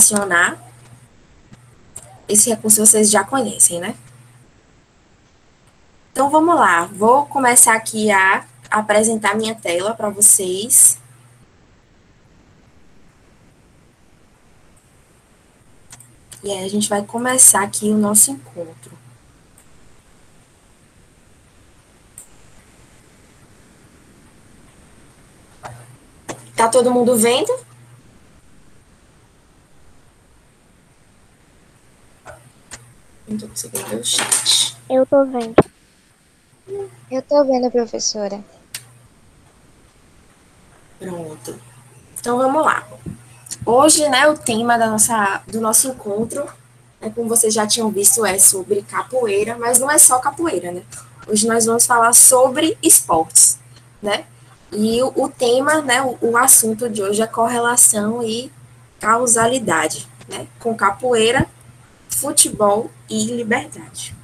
acionar. Esse recurso vocês já conhecem, né? Então, vamos lá. Vou começar aqui a apresentar minha tela para vocês. E aí, a gente vai começar aqui o nosso encontro. Tá todo mundo vendo? Não tô conseguindo ver o chat. Eu tô vendo. Eu tô vendo, professora. Pronto. Então, vamos lá. Hoje, né, o tema do nosso encontro, como vocês já tinham visto, é sobre capoeira, mas não é só capoeira, né? Hoje nós vamos falar sobre esportes, né? E o tema, né, o assunto de hoje é correlação e causalidade, né? Com capoeira, futebol e liberdade.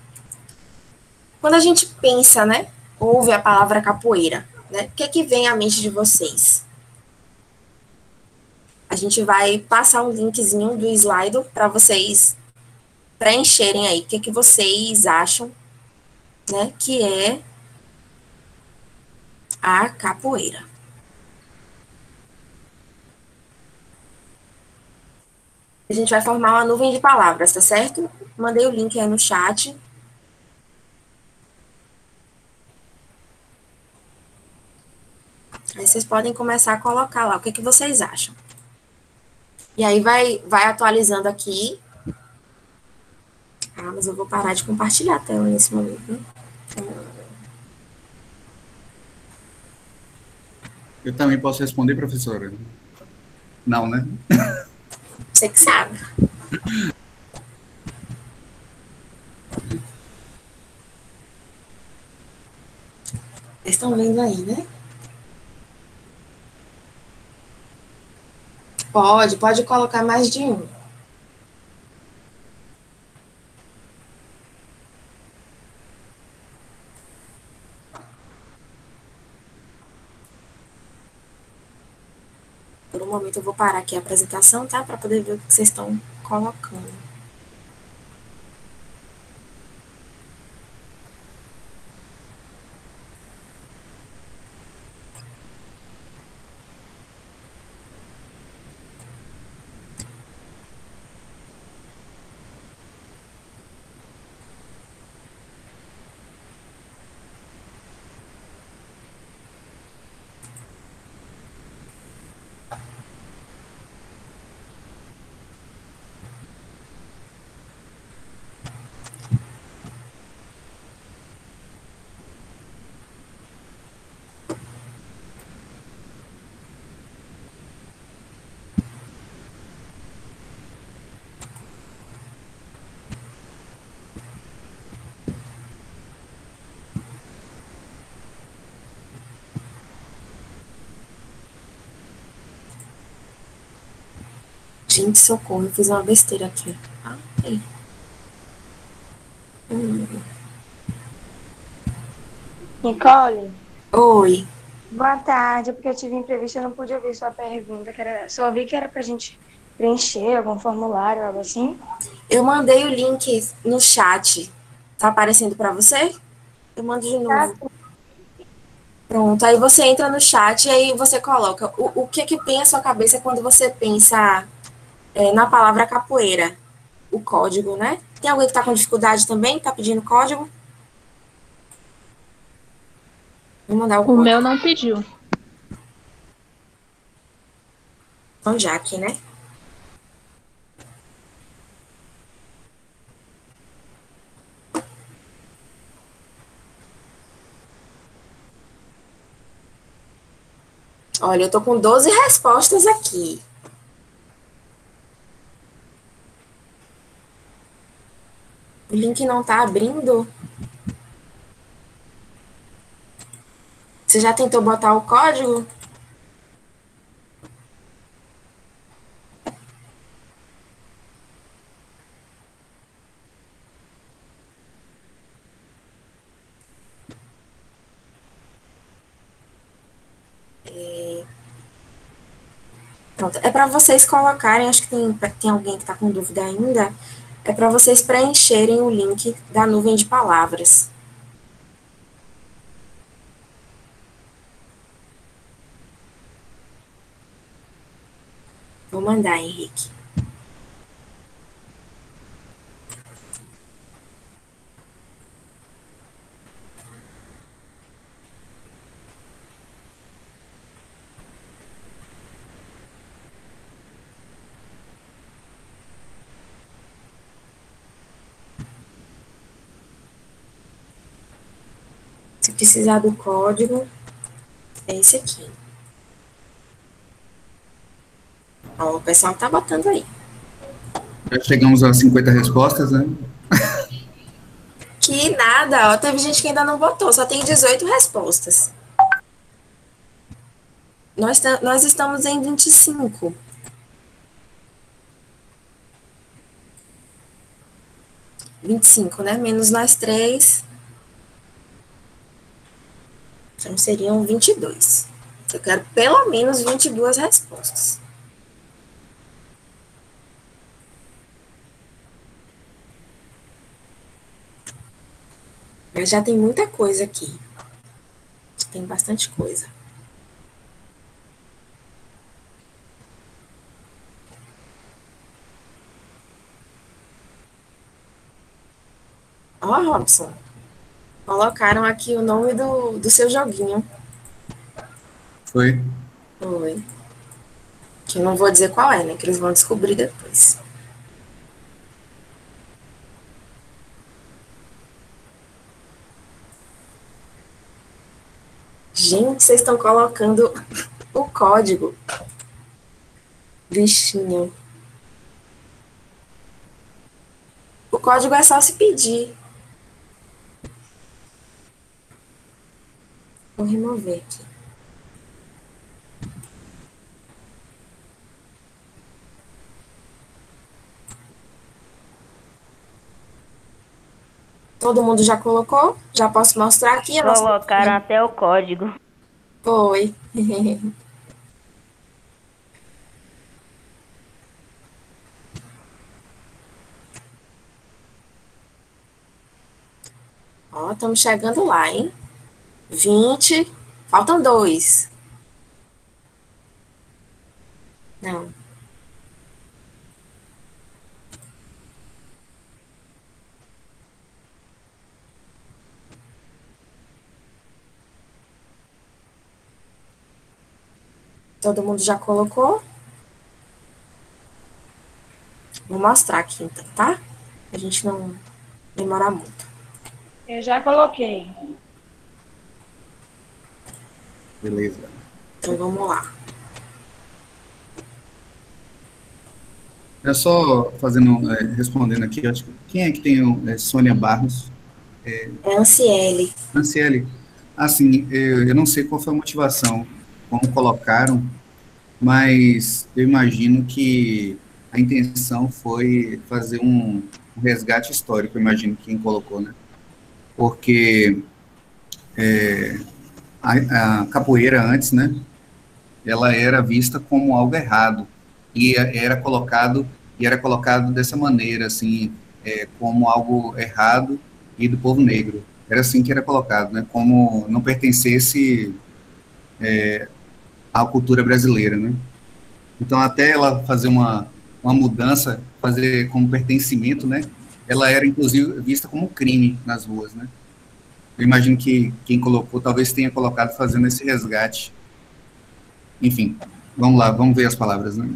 Quando a gente pensa, né, ouve a palavra capoeira, né? O que é que vem à mente de vocês? A gente vai passar um linkzinho do slide para vocês preencherem aí o que, que vocês acham, né, que é a capoeira. A gente vai formar uma nuvem de palavras, tá certo? Mandei o link aí no chat. Aí vocês podem começar a colocar lá o que, que vocês acham. E aí vai atualizando aqui. Ah, mas eu vou parar de compartilhar a tela nesse momento, né? Eu também posso responder, professora? Não, né? Você que sabe. Vocês estão vendo aí, né? Pode colocar mais de um. Por um momento eu vou parar aqui a apresentação, tá? Para poder ver o que vocês estão colocando. Gente, socorro, eu fiz uma besteira aqui. Ah, aí. Nicole, Oi. boa tarde. É porque eu tive imprevisto, eu não pude ouvir sua pergunta, só vi que era pra gente preencher algum formulário, algo assim. Eu mandei o link no chat. Tá aparecendo para você? Eu mando de Tá, novo. Pronto, aí você entra no chat e aí você coloca o que que pensa a sua cabeça quando você pensa na palavra capoeira. O código, né? Tem alguém que tá com dificuldade também? Tá pedindo código? Vou mandar o O código. meu não pediu. Então, já aqui, né? Olha, eu tô com 12 respostas aqui. O link não tá abrindo. Você já tentou botar o código? Pronto, é para vocês colocarem, acho que tem alguém que está com dúvida ainda, é para vocês preencherem o link da nuvem de palavras. Vou mandar, Henrique. Se precisar do código, é esse aqui. Ó, o pessoal tá botando aí. Já chegamos a 50 respostas, né? Que nada, ó, teve gente que ainda não botou, só tem 18 respostas. Nós estamos em 25. Né? Menos nós três. Então seriam 22. Eu quero pelo menos 22 respostas. Mas já tem muita coisa aqui. Tem bastante coisa. Ó, Robson. Colocaram aqui o nome do seu joguinho. Foi. Foi. Que eu não vou dizer qual é, né? Que eles vão descobrir depois. Gente, vocês estão colocando o código. Bichinho. O código é só se pedir. Vou remover aqui. Todo mundo já colocou? Já posso mostrar aqui? Colocaram até o código. Foi. Ó, estamos chegando lá, hein? 20. Faltam 2. Não. Todo mundo já colocou? Vou mostrar aqui, então, tá? A gente não demorar muito. Eu já coloquei. Beleza. Então, vamos lá. É só fazendo, respondendo aqui, acho que quem é que tem Sônia Barros? É Anciele. Franciele, assim, eu não sei qual foi a motivação, como colocaram, mas eu imagino que a intenção foi fazer um resgate histórico, eu imagino quem colocou, né? Porque a capoeira antes, né, ela era vista como algo errado e era colocado dessa maneira, assim, como algo errado e do povo negro. Era assim que era colocado, né, como não pertencesse à cultura brasileira, né. Então, até ela fazer uma mudança, fazer como pertencimento, né, ela era, inclusive, vista como um crime nas ruas, né. Eu imagino que quem colocou talvez tenha colocado fazendo esse resgate. Enfim, vamos lá, vamos ver as palavras, né?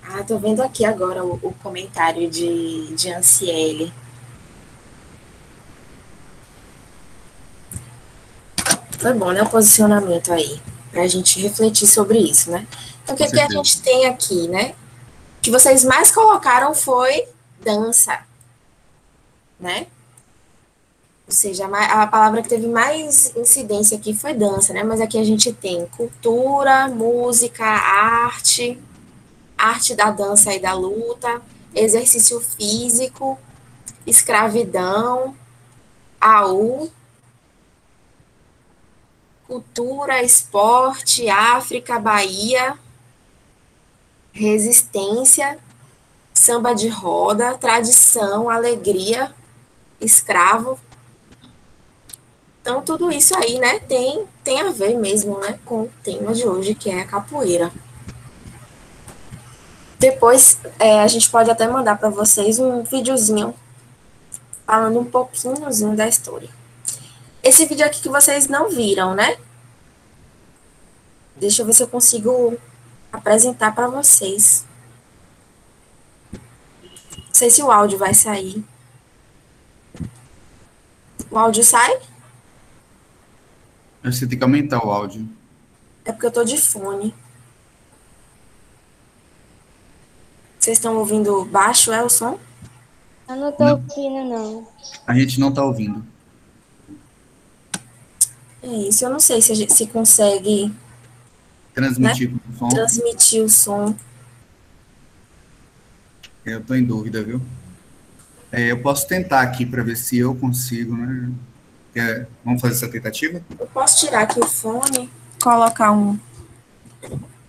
Ah, tô vendo aqui agora o comentário de Anciele. Foi bom, né, o posicionamento aí, pra gente refletir sobre isso, né? Então, o que a gente tem aqui, né? O que vocês mais colocaram foi dança, né? Ou seja, a palavra que teve mais incidência aqui foi dança, né? Mas aqui a gente tem cultura, música, arte da dança e da luta, exercício físico, escravidão, AU, cultura, esporte, África, Bahia, resistência, samba de roda, tradição, alegria, escravo. Então, tudo isso aí, né, tem a ver mesmo, né, com o tema de hoje, que é a capoeira. Depois, a gente pode até mandar para vocês um videozinho falando um pouquinhozinho da história. Esse vídeo aqui que vocês não viram, né? Deixa eu ver se eu consigo apresentar para vocês. Não sei se o áudio vai sair. O áudio sai? Acho que você tem que aumentar o áudio. É porque eu tô de fone. Vocês estão ouvindo baixo, é o som? Eu não tô ouvindo, não. A gente não está ouvindo. É isso, eu não sei se a gente se consegue Transmitir com o som. transmitir o som. Eu estou em dúvida, viu? Eu posso tentar aqui para ver se eu consigo, né? Vamos fazer essa tentativa? Eu posso tirar aqui o fone, colocar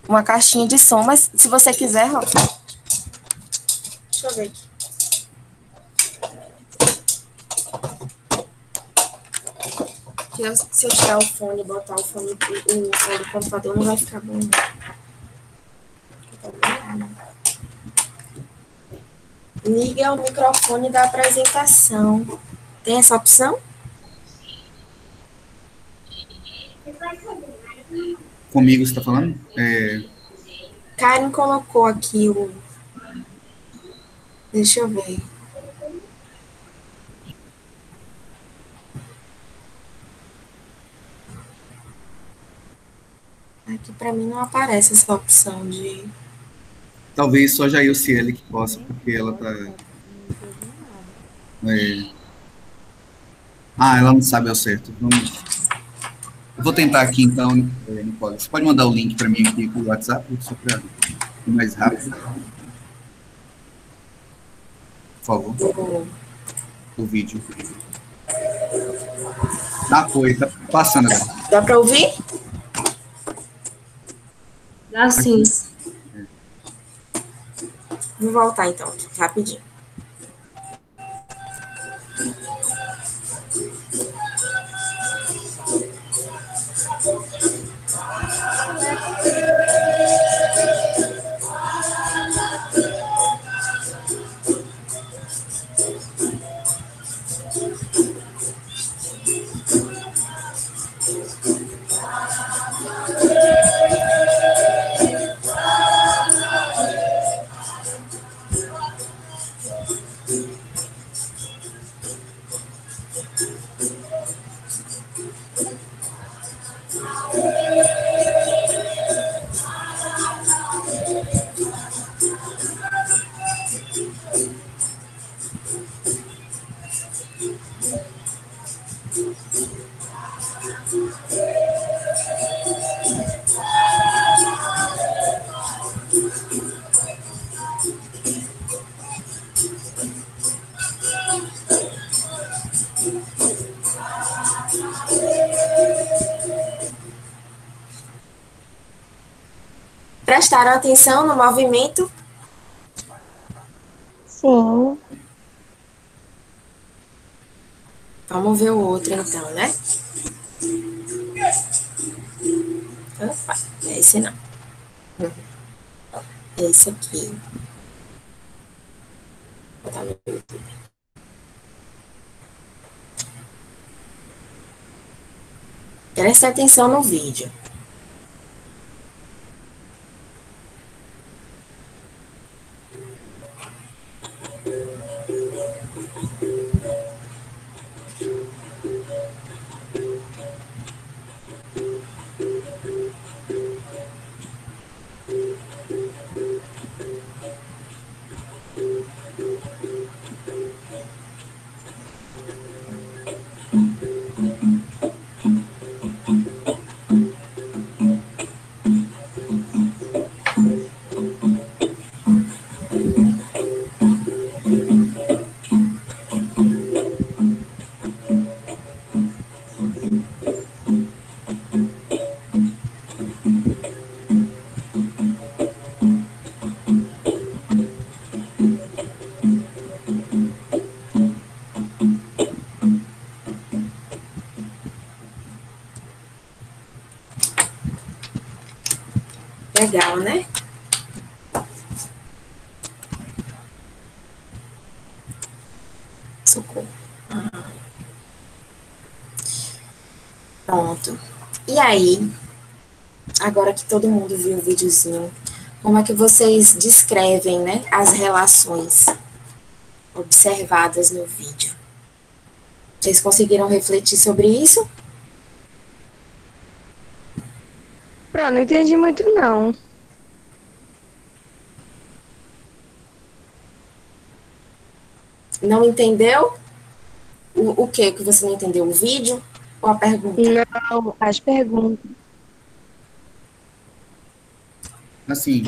uma caixinha de som, mas se você quiser, ó, deixa eu ver aqui. Se eu tirar o fone e botar o fone do computador, não vai ficar bom. Liga o microfone da apresentação. Tem essa opção? Comigo você está falando? Karen colocou aqui o... Deixa eu ver. Aqui para mim não aparece essa opção de... Talvez só Jair Ciele que possa, porque ela está... ela não sabe ao certo. Eu vou tentar aqui, então, Nicole. Você pode mandar o link para mim aqui pelo WhatsApp, só para ir mais rápido? Por favor. O vídeo. Foi, tá passando agora. Dá para ouvir? Dá sim. Vou voltar então, rapidinho. Prestaram atenção no movimento? Sim. Vamos ver o outro então, né? Opa, é esse não. É esse aqui. Vou botar no YouTube. Presta atenção no vídeo. Legal, né? Socorro. Pronto. E aí, agora que todo mundo viu o videozinho, como é que vocês descrevem, né, as relações observadas no vídeo? Vocês conseguiram refletir sobre isso? Pronto, não entendi muito, não. Não entendeu? O que que você não entendeu? O vídeo ou a pergunta? Não, as perguntas. Assim,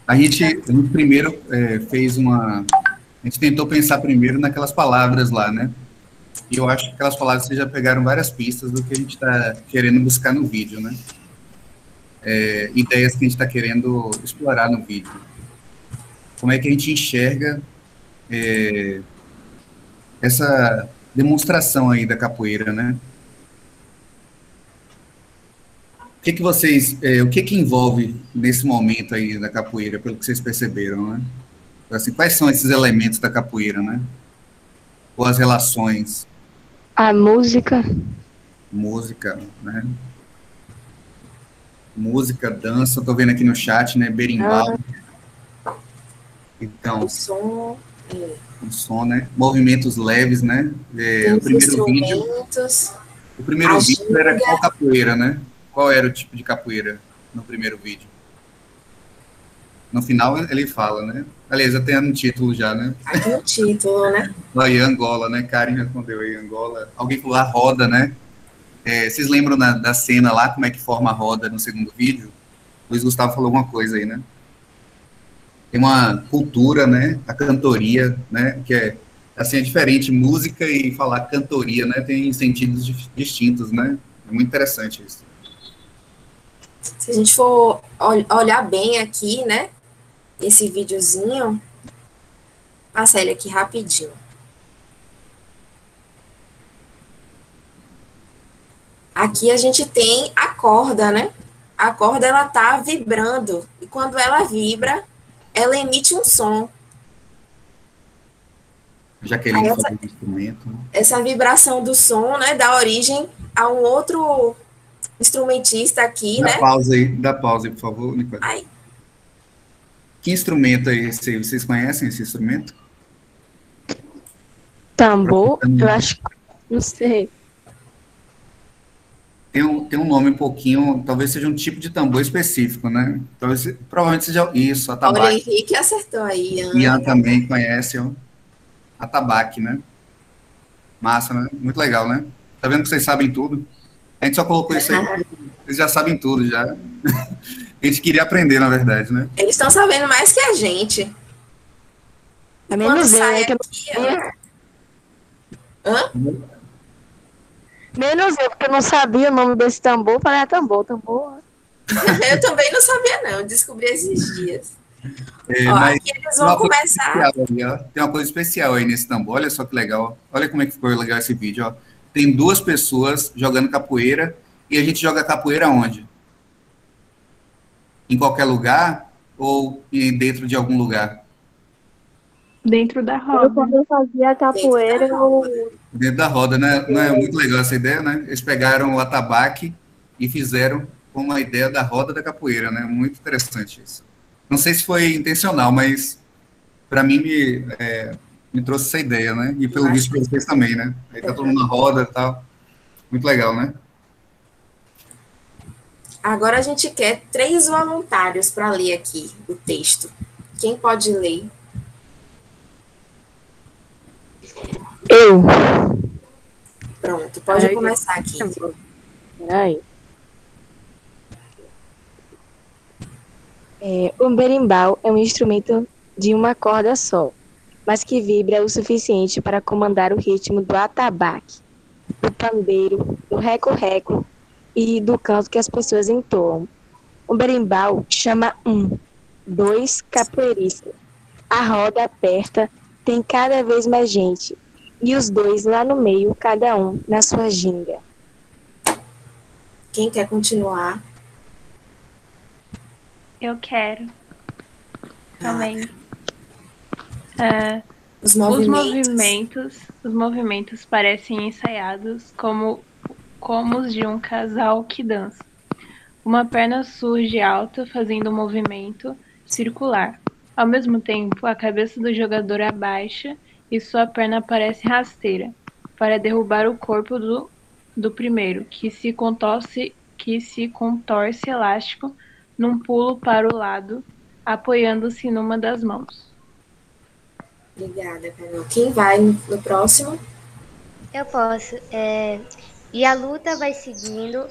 a gente primeiro fez uma... A gente tentou pensar primeiro naquelas palavras lá, né? E eu acho que aquelas palavras vocês já pegaram várias pistas do que a gente está querendo buscar no vídeo, né? Ideias que a gente está querendo explorar no vídeo. Como é que a gente enxerga essa demonstração aí da capoeira, né? O que que envolve nesse momento aí da capoeira, pelo que vocês perceberam, né? Assim, quais são esses elementos da capoeira, né? Ou as relações? A música. Música, né? Música, dança, eu tô vendo aqui no chat, né? Berimbau. Então, O som, o som, né? Movimentos leves, né? os instrumentos, O primeiro a vídeo era ginga. qual capoeira, né? Qual era o tipo de capoeira no primeiro vídeo? No final ele fala, né? Aliás, até no título já, né? Aqui no título, né? Aí, Angola, né? Karen respondeu aí, Angola. Alguém falou a roda, né? Vocês lembram da cena lá, como é que forma a roda no segundo vídeo? O Luiz Gustavo falou alguma coisa aí, né? Tem uma cultura, né? A cantoria, né? Que assim, é diferente. Música e falar cantoria, né? Tem sentidos distintos, né? É muito interessante isso. Se a gente for olhar bem aqui, né? Esse videozinho, passa ele aqui rapidinho. Aqui a gente tem a corda, né? A corda, ela tá vibrando. E quando ela vibra, ela emite um som. Já querendo Aí fazer o instrumento, né? essa vibração do som, né? Dá origem a um outro instrumentista aqui, né? Dá pausa aí, por favor, Nicole. Ai, Que instrumento é esse? Vocês conhecem esse instrumento? Tambor, eu acho. Não sei. Tem um nome um pouquinho, talvez seja um tipo de tambor específico, né? Provavelmente seja isso, Olha, o atabaque. Henrique acertou aí. Ian também conhece, ó, atabaque, né? Massa, né? Muito legal, né? Tá vendo que vocês sabem tudo? A gente só colocou isso aí, vocês já sabem tudo, já. A gente queria aprender, na verdade, né? Eles estão sabendo mais que a gente. É Quando menos eu, sai né? Que eu aqui, ó. Hã? Menos eu, porque eu não sabia o nome desse tambor. Falei, tambor. Eu também não sabia, não. Descobri esses dias. Ó, Mas aqui eles vão começar. tem uma coisa especial aí nesse tambor, olha só que legal. Olha como é que ficou legal esse vídeo, ó. Tem duas pessoas jogando capoeira, e a gente joga capoeira onde? Em qualquer lugar ou dentro de algum lugar? Dentro da Eu, roda. quando eu fazia capoeira, Dentro da roda, né? Não é muito legal essa ideia, né? Eles pegaram o atabaque e fizeram com uma ideia da roda da capoeira, né? Muito interessante isso. Não sei se foi intencional, mas para mim me trouxe essa ideia, né? E pelo visto para vocês também, né? Aí tá todo mundo na roda e tal. Muito legal, né? Agora a gente quer 3 voluntários para ler aqui o texto. Quem pode ler? Eu. Pronto, pode começar aqui. Peraí. O berimbau é um instrumento de uma corda só, mas que vibra o suficiente para comandar o ritmo do atabaque, do pandeiro, do reco-reco e do canto que as pessoas entoam. O berimbau chama 1, 2 capoeiristas. A roda aperta, tem cada vez mais gente, e os dois lá no meio, cada um na sua ginga. Quem quer continuar? Eu quero também. Os Os movimentos. movimentos parecem ensaiados como os de um casal que dança. Uma perna surge alta, fazendo um movimento circular. Ao mesmo tempo, a cabeça do jogador abaixa e sua perna parece rasteira, para derrubar o corpo do primeiro, que se contorce elástico num pulo para o lado, apoiando-se numa das mãos. Obrigada, Carol. Quem vai no próximo? Eu posso. E a luta vai seguindo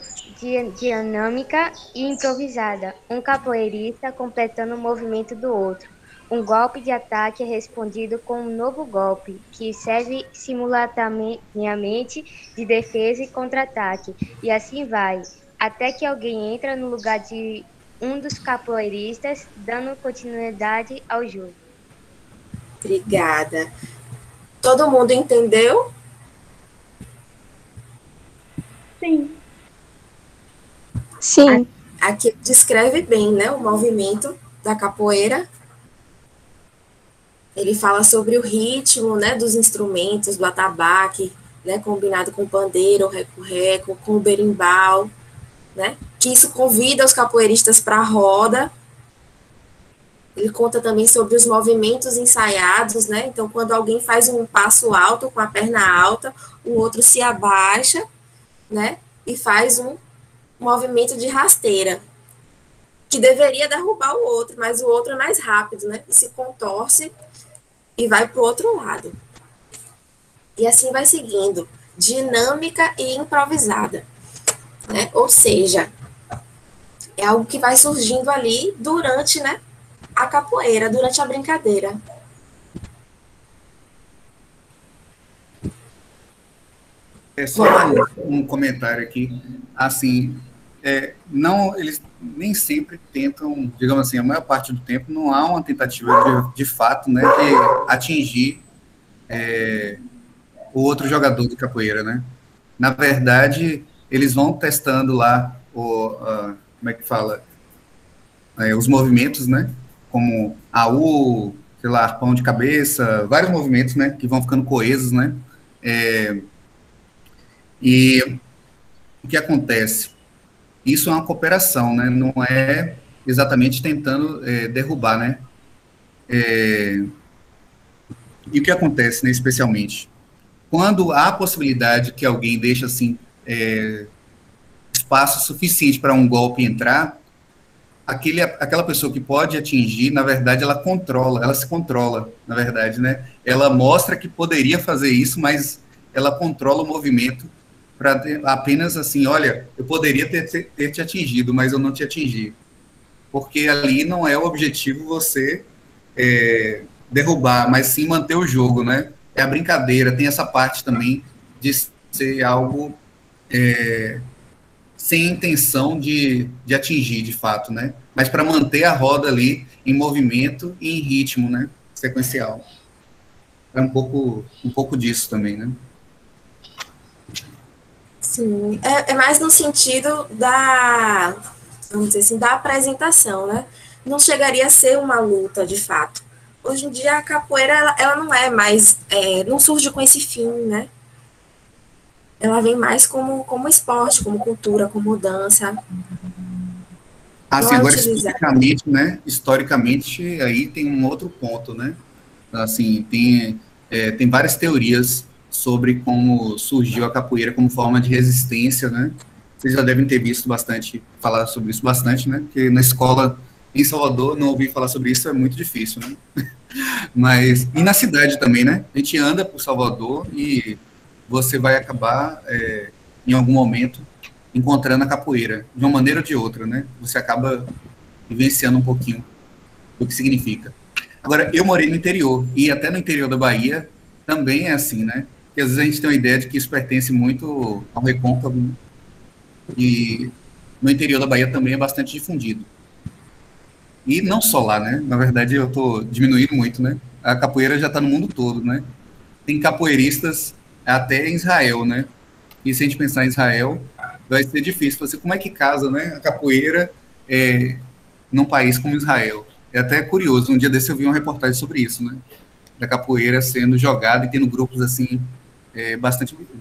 dinâmica e improvisada. Um capoeirista completando o movimento do outro. Um golpe de ataque é respondido com um novo golpe, que serve simultaneamente de defesa e contra-ataque. E assim vai, até que alguém entra no lugar de um dos capoeiristas, dando continuidade ao jogo. Obrigada. Todo mundo entendeu? Sim. Sim, Aqui descreve bem, né, o movimento da capoeira. Ele fala sobre o ritmo, né, dos instrumentos, do atabaque, né, combinado com o pandeiro, o reco-reco, com o berimbau, né, que isso convida os capoeiristas para a roda. Ele conta também sobre os movimentos ensaiados, né, então quando alguém faz um passo alto com a perna alta, o outro se abaixa, né, e faz um movimento de rasteira, que deveria derrubar o outro, mas o outro é mais rápido, né, e se contorce e vai para o outro lado. E assim vai seguindo, dinâmica e improvisada, né? Ou seja, é algo que vai surgindo ali durante, né, a capoeira, durante a brincadeira. É só um comentário aqui, assim, não, eles nem sempre tentam, digamos assim, a maior parte do tempo não há uma tentativa de fato, né, de atingir o outro jogador de capoeira, né? Na verdade, eles vão testando lá como é que fala, os movimentos, né? Como AU, sei lá, arpão de cabeça, vários movimentos, né? Que vão ficando coesos, né? E o que acontece? Isso é uma cooperação, né? Não é exatamente tentando derrubar, né? E o que acontece, né, especialmente? Quando há a possibilidade que alguém deixa, assim, espaço suficiente para um golpe entrar, aquela pessoa que pode atingir, na verdade, ela se controla, na verdade, né? Ela mostra que poderia fazer isso, mas ela controla o movimento para apenas assim, olha, eu poderia ter te atingido, mas eu não te atingi. Porque ali não é o objetivo você derrubar, mas sim manter o jogo, né? É a brincadeira, tem essa parte também de ser algo sem intenção de atingir, de fato, né? Mas para manter a roda ali em movimento e em ritmo, né? Sequencial. É um pouco disso também, né? Sim, é mais no sentido da, vamos dizer assim, da apresentação, né? Não chegaria a ser uma luta, de fato. Hoje em dia, a capoeira, ela não é mais, não surge com esse fim, né? Ela vem mais como esporte, como cultura, como dança. Assim, agora, historicamente, aí tem um outro ponto, né? Assim, tem várias teorias sobre como surgiu a capoeira como forma de resistência, né? Vocês já devem ter visto falar sobre isso bastante, né? Porque na escola, em Salvador, não ouvir falar sobre isso é muito difícil, né? Mas, e na cidade também, né? A gente anda por Salvador e você vai acabar, em algum momento, encontrando a capoeira, de uma maneira ou de outra, né? Você acaba vivenciando um pouquinho do que significa. Agora, eu morei no interior, e até no interior da Bahia também é assim, né? Porque às vezes a gente tem uma ideia de que isso pertence muito ao recôncavo, e no interior da Bahia também é bastante difundido. E não só lá, né? Na verdade, eu estou diminuindo muito, né? A capoeira já está no mundo todo, né? Tem capoeiristas até em Israel, né? E se a gente pensar em Israel, vai ser difícil. Você, como é que casa, né, a capoeira num país como Israel? É até curioso, um dia desse eu vi uma reportagem sobre isso, né, da capoeira sendo jogada e tendo grupos, assim,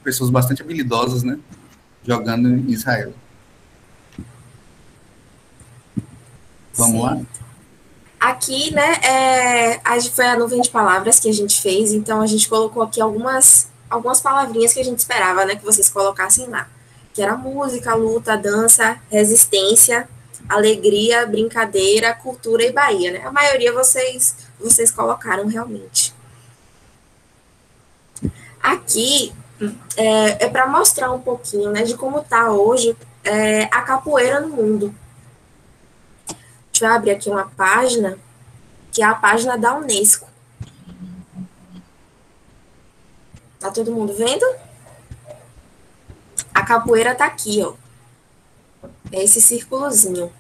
pessoas bastante habilidosas, né, jogando em Israel. Vamos lá? Aqui, né, foi a nuvem de palavras que a gente fez, então a gente colocou aqui algumas palavrinhas que a gente esperava, né, que vocês colocassem lá, que era música, luta, dança, resistência, alegria, brincadeira, cultura e Bahia, né? A maioria vocês colocaram realmente. Aqui para mostrar um pouquinho, né, de como está hoje a capoeira no mundo. Deixa eu abrir aqui uma página, que é a página da Unesco. Tá todo mundo vendo? A capoeira tá aqui, ó. É esse círculozinho.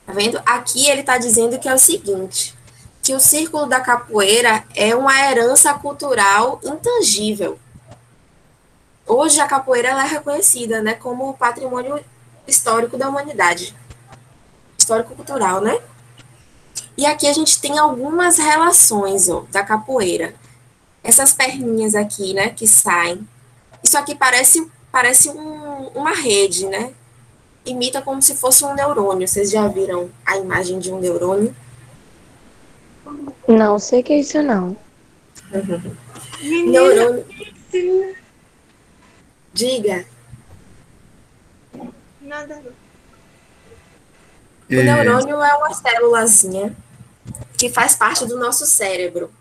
Tá vendo? Aqui ele tá dizendo que é o seguinte, que o círculo da capoeira é uma herança cultural intangível. Hoje a capoeira ela é reconhecida, né, como patrimônio histórico da humanidade. Histórico-cultural, né? E aqui a gente tem algumas relações, ó, da capoeira. Essas perninhas aqui, né, que saem. Isso aqui parece uma rede, né? Imita como se fosse um neurônio. Vocês já viram a imagem de um neurônio? Não sei o que é isso, não. Neurônio. Diga. Nada. O neurônio é uma célulazinha que faz parte do nosso cérebro.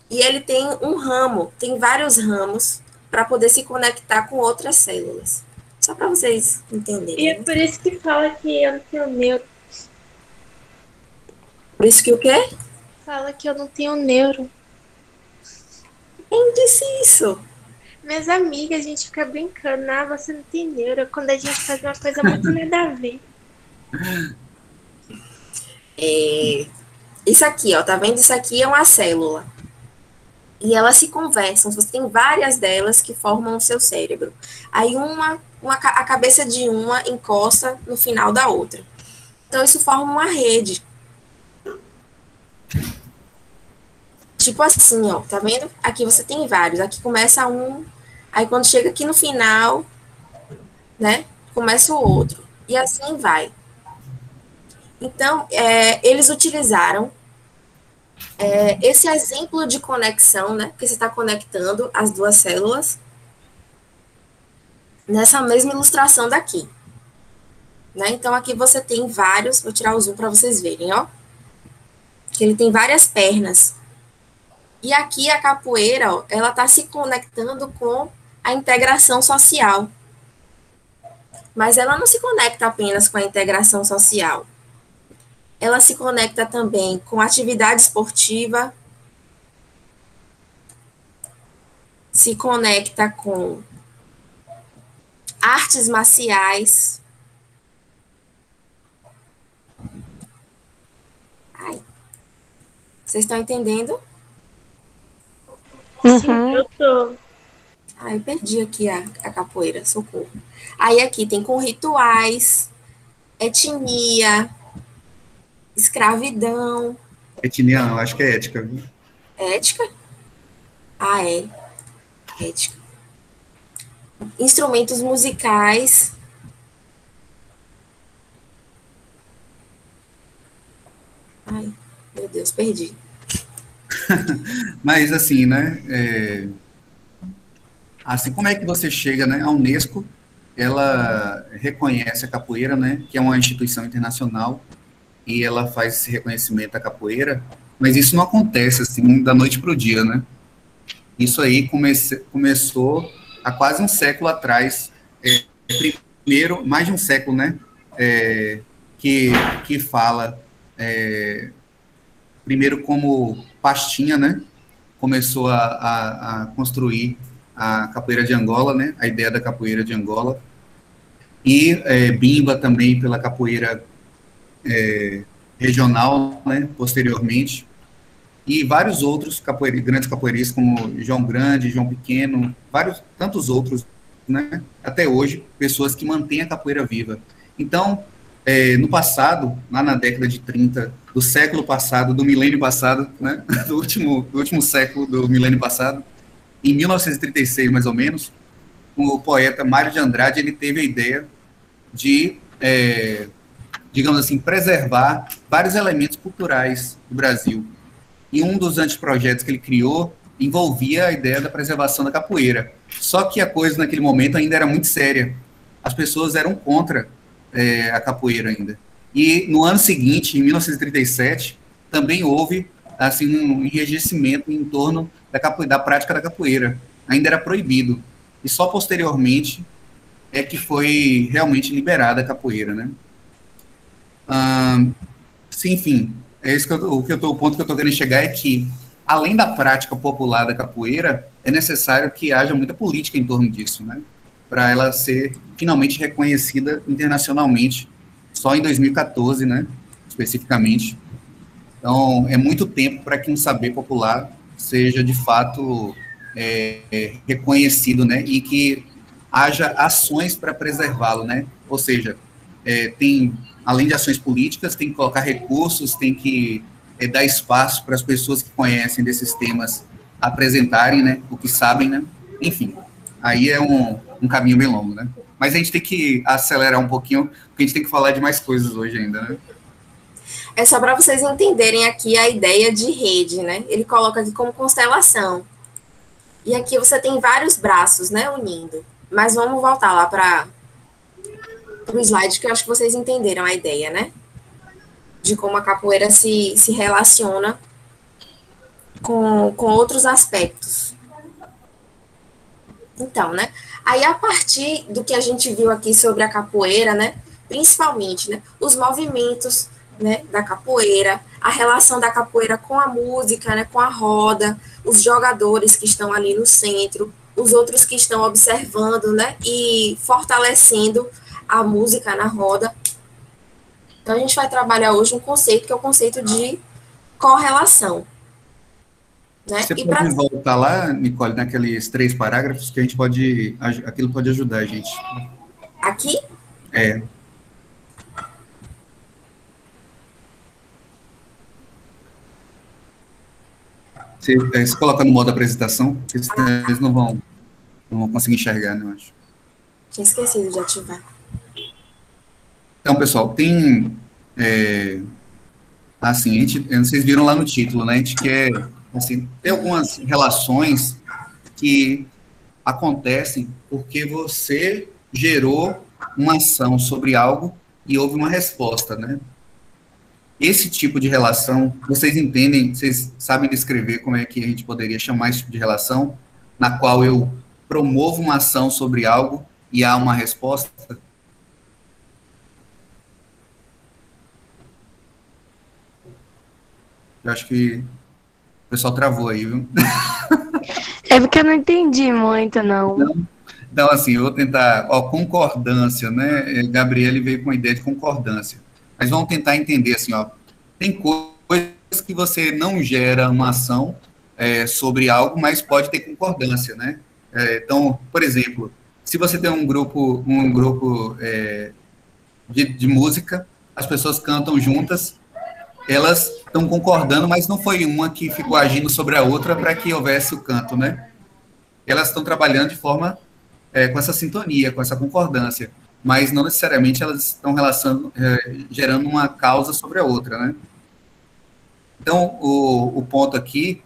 E ele tem um ramo, tem vários ramos para poder se conectar com outras células. Só para vocês entenderem. E é por isso que fala que eu não tenho neuro. Por isso que o quê? Fala que eu não tenho neuro. Quem disse isso? Minhas amigas, a gente fica brincando. Ah, você não tem neuro. Quando a gente faz uma coisa muito nada a ver. Isso aqui, ó, tá vendo? Isso aqui é uma célula. E elas se conversam. Você tem várias delas que formam o seu cérebro. Aí a cabeça de uma encosta no final da outra. Então, isso forma uma rede. Tipo assim, ó, tá vendo? Aqui você tem vários. Aqui começa um, aí quando chega aqui no final, né, começa o outro. E assim vai. Então, eles utilizaram esse exemplo de conexão, né, que você está conectando as duas células, nessa mesma ilustração daqui. Né? Então, aqui você tem vários, vou tirar o zoom para vocês verem, ó. Que ele tem várias pernas. E aqui a capoeira, ó, ela está se conectando com a integração social. Mas ela não se conecta apenas com a integração social. Ela se conecta também com atividade esportiva, se conecta com artes marciais. Ai. Vocês estão entendendo? Sim, eu tô. Ai, eu perdi aqui a capoeira, socorro. Aí aqui tem com rituais, etnia, escravidão. Etnia, eu acho que é ética. Viu? Ética? Ah, é. Ética. Instrumentos musicais. Ai, meu Deus, perdi. Mas, assim, né, assim, como é que você chega, né, a Unesco, ela reconhece a capoeira, né, que é uma instituição internacional, e ela faz esse reconhecimento à capoeira, mas isso não acontece, assim, da noite para o dia, né? Isso aí começou há quase um século atrás, primeiro, mais de um século, né, que fala, primeiro como pastinha, né, começou a construir a capoeira de Angola, né, a ideia da capoeira de Angola, e Bimba também pela capoeira regional, né, posteriormente, e vários outros grandes capoeiristas, como João Grande, João Pequeno, tantos outros, né, até hoje, pessoas que mantêm a capoeira viva. Então, no passado, lá na década de 30, do século passado, do milênio passado, né, do último século do milênio passado, em 1936, mais ou menos, o poeta Mário de Andrade, ele teve a ideia de, digamos assim, preservar vários elementos culturais do Brasil. E um dos anteprojetos que ele criou envolvia a ideia da preservação da capoeira. Só que a coisa naquele momento ainda era muito séria. As pessoas eram contra a capoeira ainda. E no ano seguinte, em 1937, também houve assim, um enrijecimento em torno da prática da capoeira. Ainda era proibido. E só posteriormente é que foi realmente liberada a capoeira, né? Sim, enfim, o ponto que eu estou querendo chegar é que, além da prática popular da capoeira, é necessário que haja muita política em torno disso, né? Para ela ser finalmente reconhecida internacionalmente, só em 2014, né? Especificamente. Então, é muito tempo para que um saber popular seja, de fato, reconhecido, né? E que haja ações para preservá-lo, né? Ou seja, além de ações políticas, tem que colocar recursos, tem que dar espaço para as pessoas que conhecem desses temas apresentarem, né, o que sabem, né? Enfim, aí é um caminho bem longo, né? Mas a gente tem que acelerar um pouquinho, porque a gente tem que falar de mais coisas hoje ainda, né? É só para vocês entenderem aqui a ideia de rede, né? Ele coloca aqui como constelação. E aqui você tem vários braços, né, unindo. Mas vamos voltar lá para o slide, que eu acho que vocês entenderam a ideia, né? De como a capoeira se relaciona com outros aspectos. Então, né? Aí, a partir do que a gente viu aqui sobre a capoeira, né? Principalmente, né? Os movimentos, né, da capoeira, a relação da capoeira com a música, né? Com a roda, os jogadores que estão ali no centro, os outros que estão observando, né? E fortalecendo a música na roda. Então, a gente vai trabalhar hoje um conceito, que é o conceito de correlação. Né? Você pode voltar lá, Nicole, naqueles 3 parágrafos, que aquilo pode ajudar a gente. Aqui? Você coloca no modo apresentação, porque eles não vão conseguir enxergar, né, eu acho. Tinha esquecido de ativar. Então, pessoal, tem... assim, vocês viram lá no título, né? A gente quer... Assim, tem algumas relações que acontecem porque você gerou uma ação sobre algo e houve uma resposta, né? Esse tipo de relação, vocês entendem, vocês sabem descrever como é que a gente poderia chamar esse tipo de relação, na qual eu promovo uma ação sobre algo e há uma resposta? Eu acho que o pessoal travou aí, viu? É porque eu não entendi muito, não. Então, assim, eu vou tentar... concordância, né? Gabriele veio com a ideia de concordância. Mas vamos tentar entender, assim, tem coisas que você não gera uma ação sobre algo, mas pode ter concordância, né? Então, por exemplo, se você tem um grupo de música, as pessoas cantam juntas, elas estão concordando, mas não foi uma que ficou agindo sobre a outra para que houvesse o canto, né? Elas estão trabalhando de forma com essa sintonia, com essa concordância, mas não necessariamente elas estão gerando uma causa sobre a outra, né? Então, o ponto aqui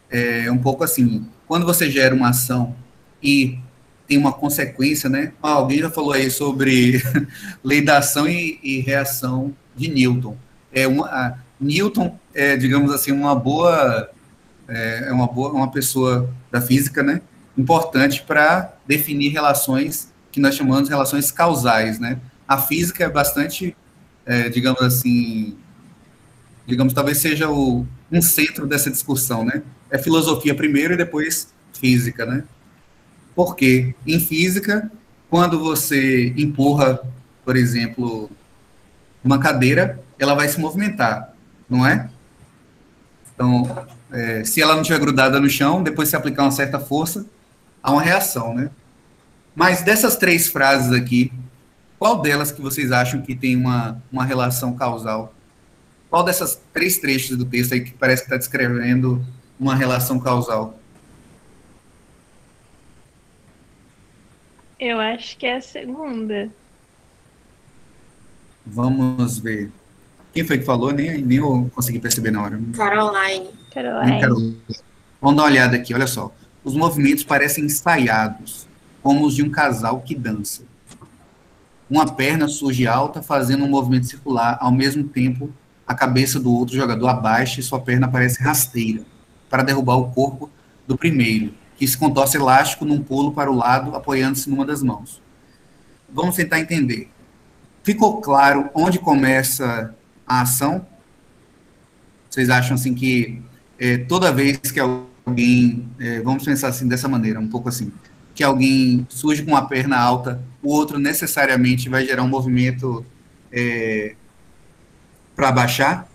é um pouco assim, quando você gera uma ação e tem uma consequência, né? Alguém já falou aí sobre lei da ação e reação de Newton. Newton é, digamos assim, uma pessoa da física, né, importante para definir relações que nós chamamos de relações causais, né? A física é bastante, digamos assim, talvez seja um centro dessa discussão, né? É filosofia primeiro e depois física, né? Porque em física, quando você empurra, por exemplo, uma cadeira, ela vai se movimentar, não é? Então, se ela não estiver grudada no chão, depois se aplicar uma certa força, há uma reação, né? Mas dessas 3 frases aqui, qual delas que vocês acham que tem uma relação causal? Qual dessas 3 trechos do texto aí que parece que está descrevendo uma relação causal? Eu acho que é a segunda. Vamos ver. Quem foi que falou? Nem eu consegui perceber na hora. Caroline. Caroline. Vamos dar uma olhada aqui, olha só. Os movimentos parecem ensaiados, como os de um casal que dança. Uma perna surge alta, fazendo um movimento circular, ao mesmo tempo a cabeça do outro jogador abaixa e sua perna parece rasteira, para derrubar o corpo do primeiro, que se contorce elástico num pulo para o lado, apoiando-se numa das mãos. Vamos tentar entender. Ficou claro onde começa a ação? Vocês acham assim que toda vez que alguém, vamos pensar assim dessa maneira, um pouco assim, que alguém surge com uma perna alta, o outro necessariamente vai gerar um movimento para baixar?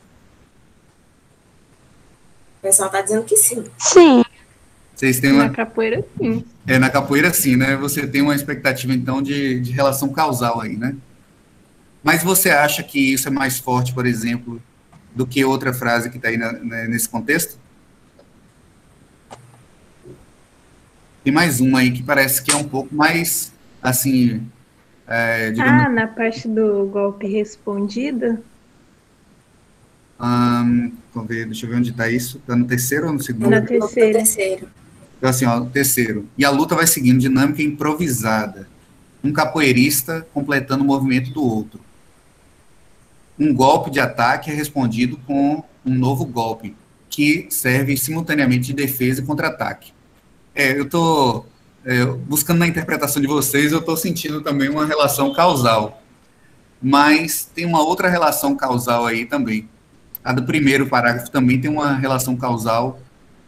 O pessoal está dizendo que sim. Sim. Vocês têm Na capoeira, sim. Na capoeira, sim, né? Você tem uma expectativa, então, de relação causal aí, né? Mas você acha que isso é mais forte, por exemplo, do que outra frase que está aí nesse contexto? Tem mais uma aí que parece que é um pouco mais, assim, digamos... na parte do golpe respondido? Vamos ver, deixa eu ver onde está isso. Está no terceiro ou no segundo? Na terceira. Então, assim, ó, o terceiro. E a luta vai seguindo dinâmica improvisada. Um capoeirista completando o movimento do outro. Um golpe de ataque é respondido com um novo golpe, que serve simultaneamente de defesa e contra-ataque. Eu estou buscando na interpretação de vocês, eu estou sentindo também uma relação causal. Mas tem uma outra relação causal aí também. A do primeiro parágrafo também tem uma relação causal,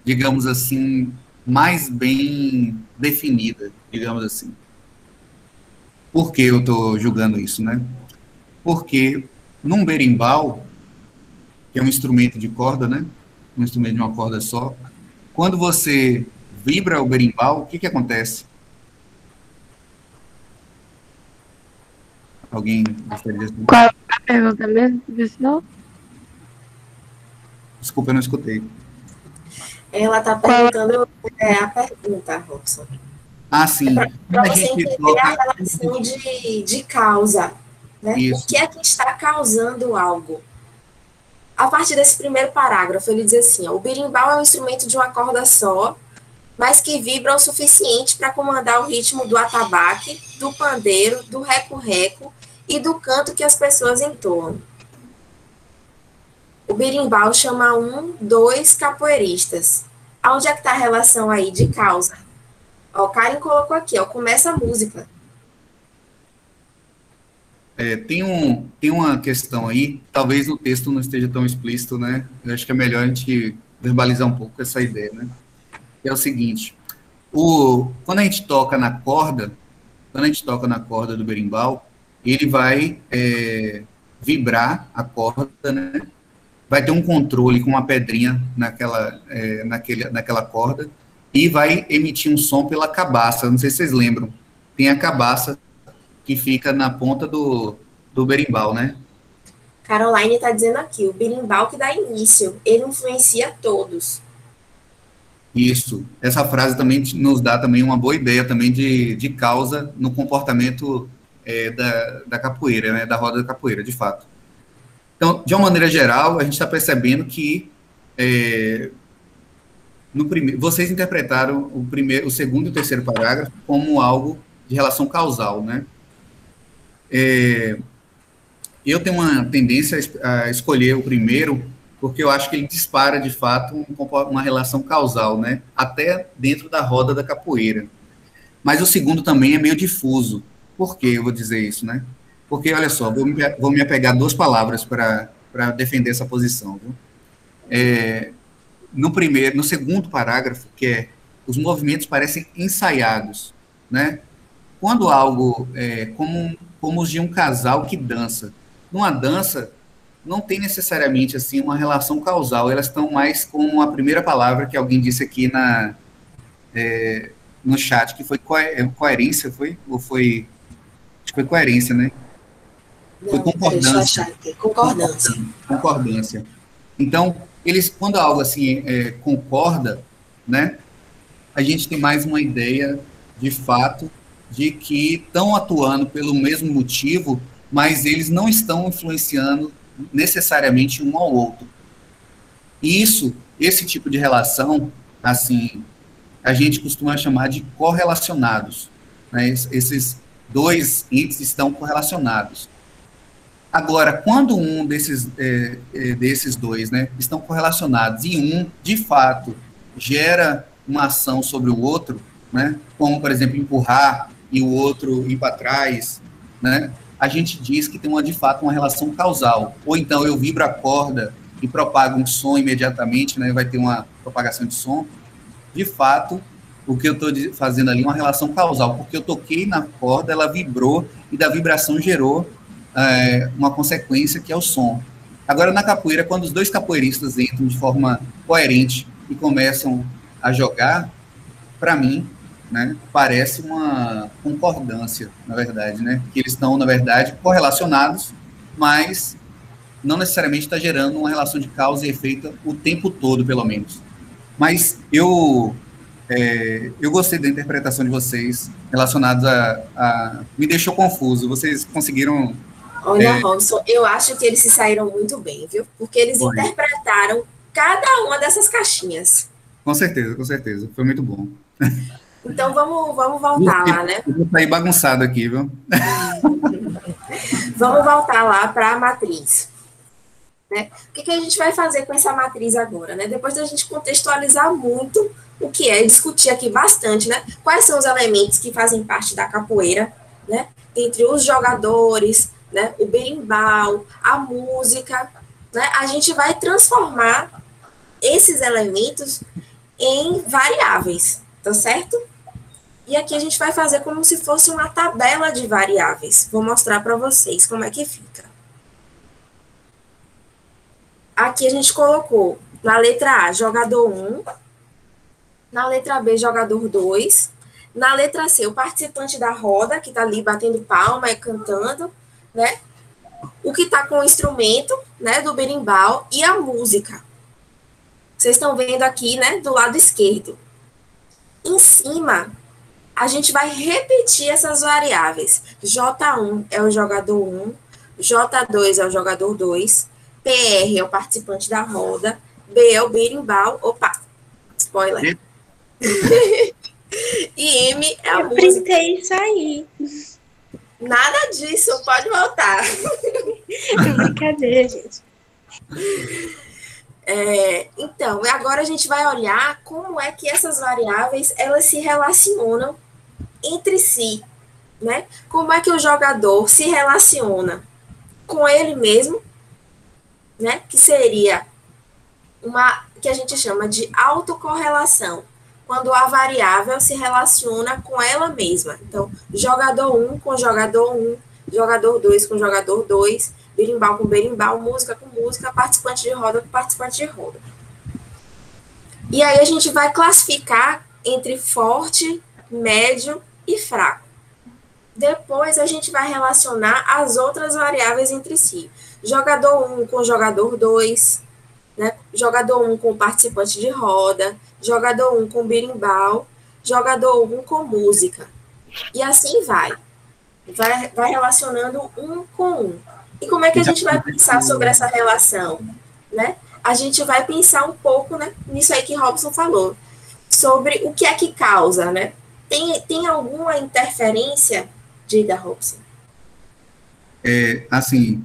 digamos assim, mais bem definida, digamos assim. Por que eu estou julgando isso, né? Porque num berimbau, que é um instrumento de corda, né? Um instrumento de uma corda só, quando você vibra o berimbau, o que acontece? Alguém gostaria de responder? Qual é a pergunta mesmo, professor? Desculpa, eu não escutei. Ela está perguntando a pergunta, Robson. Ah, sim. Para você entender a relação de causa. Né? Isso. O que é que está causando algo? A partir desse primeiro parágrafo, ele diz assim, ó, o berimbau é um instrumento de uma corda só, mas que vibra o suficiente para comandar o ritmo do atabaque, do pandeiro, do reco-reco e do canto que as pessoas entoam. O berimbau chama 2 capoeiristas. Onde é que está a relação aí de causa? Ó, o Karen colocou aqui, ó, começa a música. Tem uma questão aí, talvez o texto não esteja tão explícito, né? Eu acho que é melhor a gente verbalizar um pouco essa ideia, né? É o seguinte, quando a gente toca na corda do berimbau, ele vai vibrar a corda, né? Vai ter um controle com uma pedrinha naquela corda e vai emitir um som pela cabaça. Não sei se vocês lembram. Tem a cabaça que fica na ponta do berimbau, né? Caroline está dizendo aqui, o berimbau que dá início, ele influencia todos. Isso. Essa frase também nos dá também uma boa ideia também de causa no comportamento da capoeira, né? Da roda da capoeira, de fato. Então, de uma maneira geral, a gente está percebendo que vocês interpretaram o segundo e o terceiro parágrafo como algo de relação causal, né? Eu tenho uma tendência a escolher o primeiro, porque eu acho que ele dispara, de fato, uma relação causal, né? Até dentro da roda da capoeira. Mas o segundo também é meio difuso. Por que eu vou dizer isso, né? Porque, olha só, vou me apegar a 2 palavras para defender essa posição. Viu? No segundo parágrafo, que é os movimentos parecem ensaiados, né? Quando algo como os de um casal que dança. Numa dança, não tem necessariamente assim uma relação causal, elas estão mais como a primeira palavra que alguém disse aqui no chat, que foi coerência, foi? Ou foi... Acho que foi coerência, né? Foi Não, deixa eu achar concordância. aqui. Concordância. Concordância. Então, eles, quando algo assim concorda, né, a gente tem mais uma ideia, de fato, de que estão atuando pelo mesmo motivo, mas eles não estão influenciando necessariamente um ao outro. E esse tipo de relação, assim, a gente costuma chamar de correlacionados, né? Esses dois entes estão correlacionados. Agora, quando um desses dois, né, estão correlacionados e um, de fato, gera uma ação sobre o outro, né, como, por exemplo, empurrar e o outro ir para trás, né, a gente diz que tem, de fato, uma relação causal. Ou então eu vibro a corda e propago um som imediatamente, né, vai ter uma propagação de som. De fato, o que eu estou fazendo ali é uma relação causal, porque eu toquei na corda, ela vibrou e da vibração gerou uma consequência que é o som. Agora, na capoeira, quando os dois capoeiristas entram de forma coerente e começam a jogar, para mim, né, parece uma concordância, na verdade, né, que eles estão, na verdade, correlacionados, mas não necessariamente está gerando uma relação de causa e efeito o tempo todo, pelo menos. Mas eu gostei da interpretação de vocês relacionados me deixou confuso. Vocês conseguiram... Olha, Robson, eu acho que eles se saíram muito bem, viu? Porque eles interpretaram cada uma dessas caixinhas. Com certeza. Foi muito bom. Então, vamos voltar lá, né? Eu vou sair bagunçado aqui, viu? Vamos voltar lá para a matriz. Né? O que a gente vai fazer com essa matriz agora, né? Depois da gente contextualizar muito o que é, discutir aqui bastante, né? Quais são os elementos que fazem parte da capoeira, né? Entre os jogadores, né? O berimbau, a música, né? A gente vai transformar esses elementos em variáveis, tá certo? E aqui a gente vai fazer como se fosse uma tabela de variáveis. Vou mostrar para vocês como é que fica. Aqui a gente colocou na letra A, jogador 1, na letra B, jogador 2, na letra C, o participante da roda, que está ali batendo palma e cantando, né? O que está com o instrumento, né, do berimbau, e a música. Vocês estão vendo aqui, né, do lado esquerdo. Em cima, a gente vai repetir essas variáveis. J1 é o jogador 1, J2 é o jogador 2, PR é o participante da roda, B é o berimbau, opa, spoiler. E M é a música. Eu printei isso aí. Nada disso, pode voltar. Brincadeira, gente. Então, agora a gente vai olhar como é que essas variáveis, elas se relacionam entre si, né? Como é que o jogador se relaciona com ele mesmo, né? Que seria uma que a gente chama de autocorrelação, quando a variável se relaciona com ela mesma. Então, jogador 1 com jogador 1, jogador 2 com jogador 2, berimbau com berimbau, música com música, participante de roda com participante de roda. E aí a gente vai classificar entre forte, médio e fraco. Depois a gente vai relacionar as outras variáveis entre si. Jogador 1 com jogador 2, né? Jogador 1 com participante de roda, jogador 1 com berimbau, jogador 1 com música. E assim vai. Vai relacionando um com um. E como é que a gente vai pensar sobre essa relação? Né? A gente vai pensar um pouco, né, nisso aí que Robson falou, sobre o que é que causa, né? Tem alguma interferência, diga, Robson? Assim,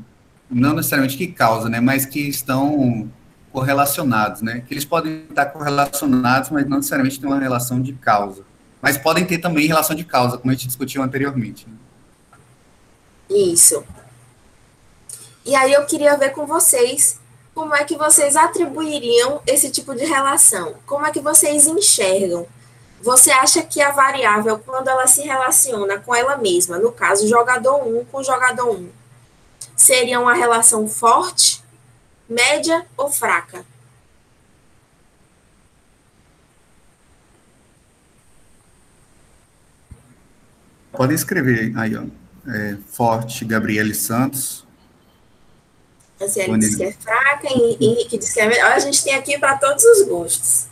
não necessariamente que causa, né, mas que estão correlacionados, né? Que eles podem estar correlacionados, mas não necessariamente tem uma relação de causa. Mas podem ter também relação de causa, como a gente discutiu anteriormente. Né? Isso. E aí eu queria ver com vocês como é que vocês atribuiriam esse tipo de relação. Como é que vocês enxergam? Você acha que a variável, quando ela se relaciona com ela mesma, no caso, jogador 1 com jogador 1, seria uma relação forte, média ou fraca? Podem escrever aí, ó. Forte, Gabriele Santos. A Ciele diz que é fraca, Henrique diz que é melhor. A gente tem aqui para todos os gostos.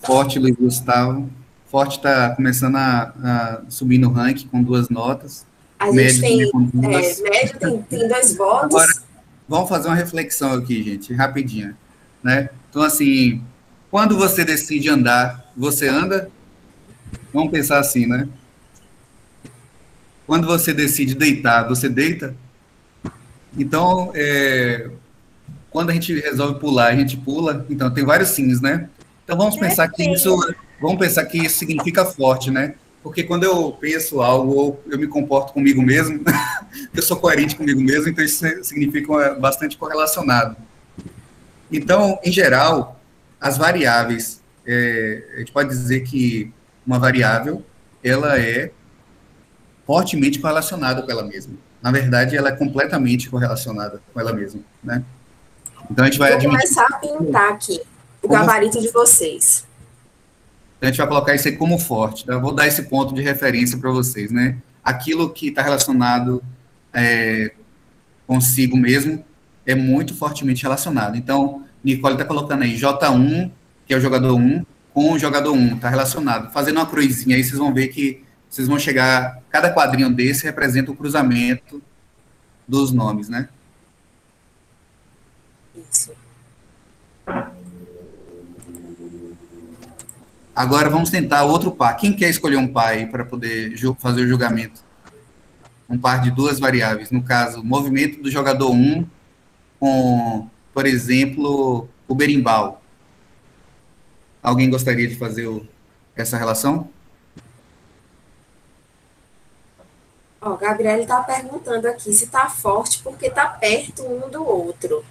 Forte, Luiz Gustavo. Forte está começando a subir no ranking com 2 notas. A Médio gente com 2. médio tem 2 votos. Agora, vamos fazer uma reflexão aqui, gente, rapidinho, né? Então, assim, quando você decide andar, você anda? Vamos pensar assim, né? Quando você decide deitar, você deita? Então, quando a gente resolve pular, a gente pula. Então, tem vários sims, né? Então, vamos pensar que isso significa forte, né? Porque quando eu penso algo, ou eu me comporto comigo mesmo, eu sou coerente comigo mesmo, então isso significa bastante correlacionado. Então, em geral, as variáveis, a gente pode dizer que uma variável, ela é fortemente correlacionada com ela mesma. Na verdade, ela é completamente correlacionada com ela mesma, né? Então, a gente vai Vou começar a pintar aqui o gabarito de vocês. Então, a gente vai colocar isso aí como forte. Tá? Eu vou dar esse ponto de referência para vocês, né? Aquilo que está relacionado consigo mesmo é muito fortemente relacionado. Então, Nicole está colocando aí J1, que é o jogador 1, com o jogador 1, está relacionado. Fazendo uma cruzinha aí, vocês vão ver que vocês vão chegar... Cada quadrinho desse representa o cruzamento dos nomes, né? Isso. Agora vamos tentar outro par. Quem quer escolher um par aí para poder fazer o julgamento? Um par de 2 variáveis. No caso, o movimento do jogador 1 com, por exemplo, o berimbau. Alguém gostaria de fazer essa relação? Ó, Gabriele está perguntando aqui se está forte porque está perto um do outro.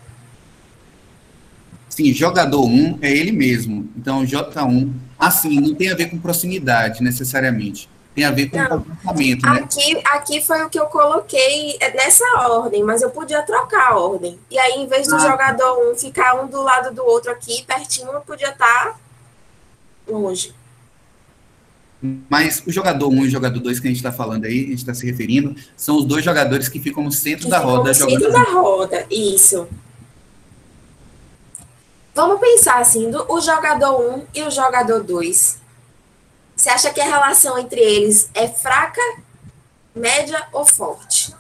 Sim, jogador 1 é ele mesmo. Então, J1, assim, não tem a ver com proximidade, necessariamente. Tem a ver com comportamento, né? Aqui foi o que eu coloquei nessa ordem, mas eu podia trocar a ordem. E aí, em vez do jogador 1 ficar um do lado do outro aqui, pertinho, eu podia estar longe. Mas o jogador 1 e o jogador 2 que a gente está falando aí, a gente está se referindo, são os 2 jogadores que ficam no centro da roda. No centro da roda, isso. Vamos pensar assim, o jogador 1 e o jogador 2. Você acha que a relação entre eles é fraca, média ou forte?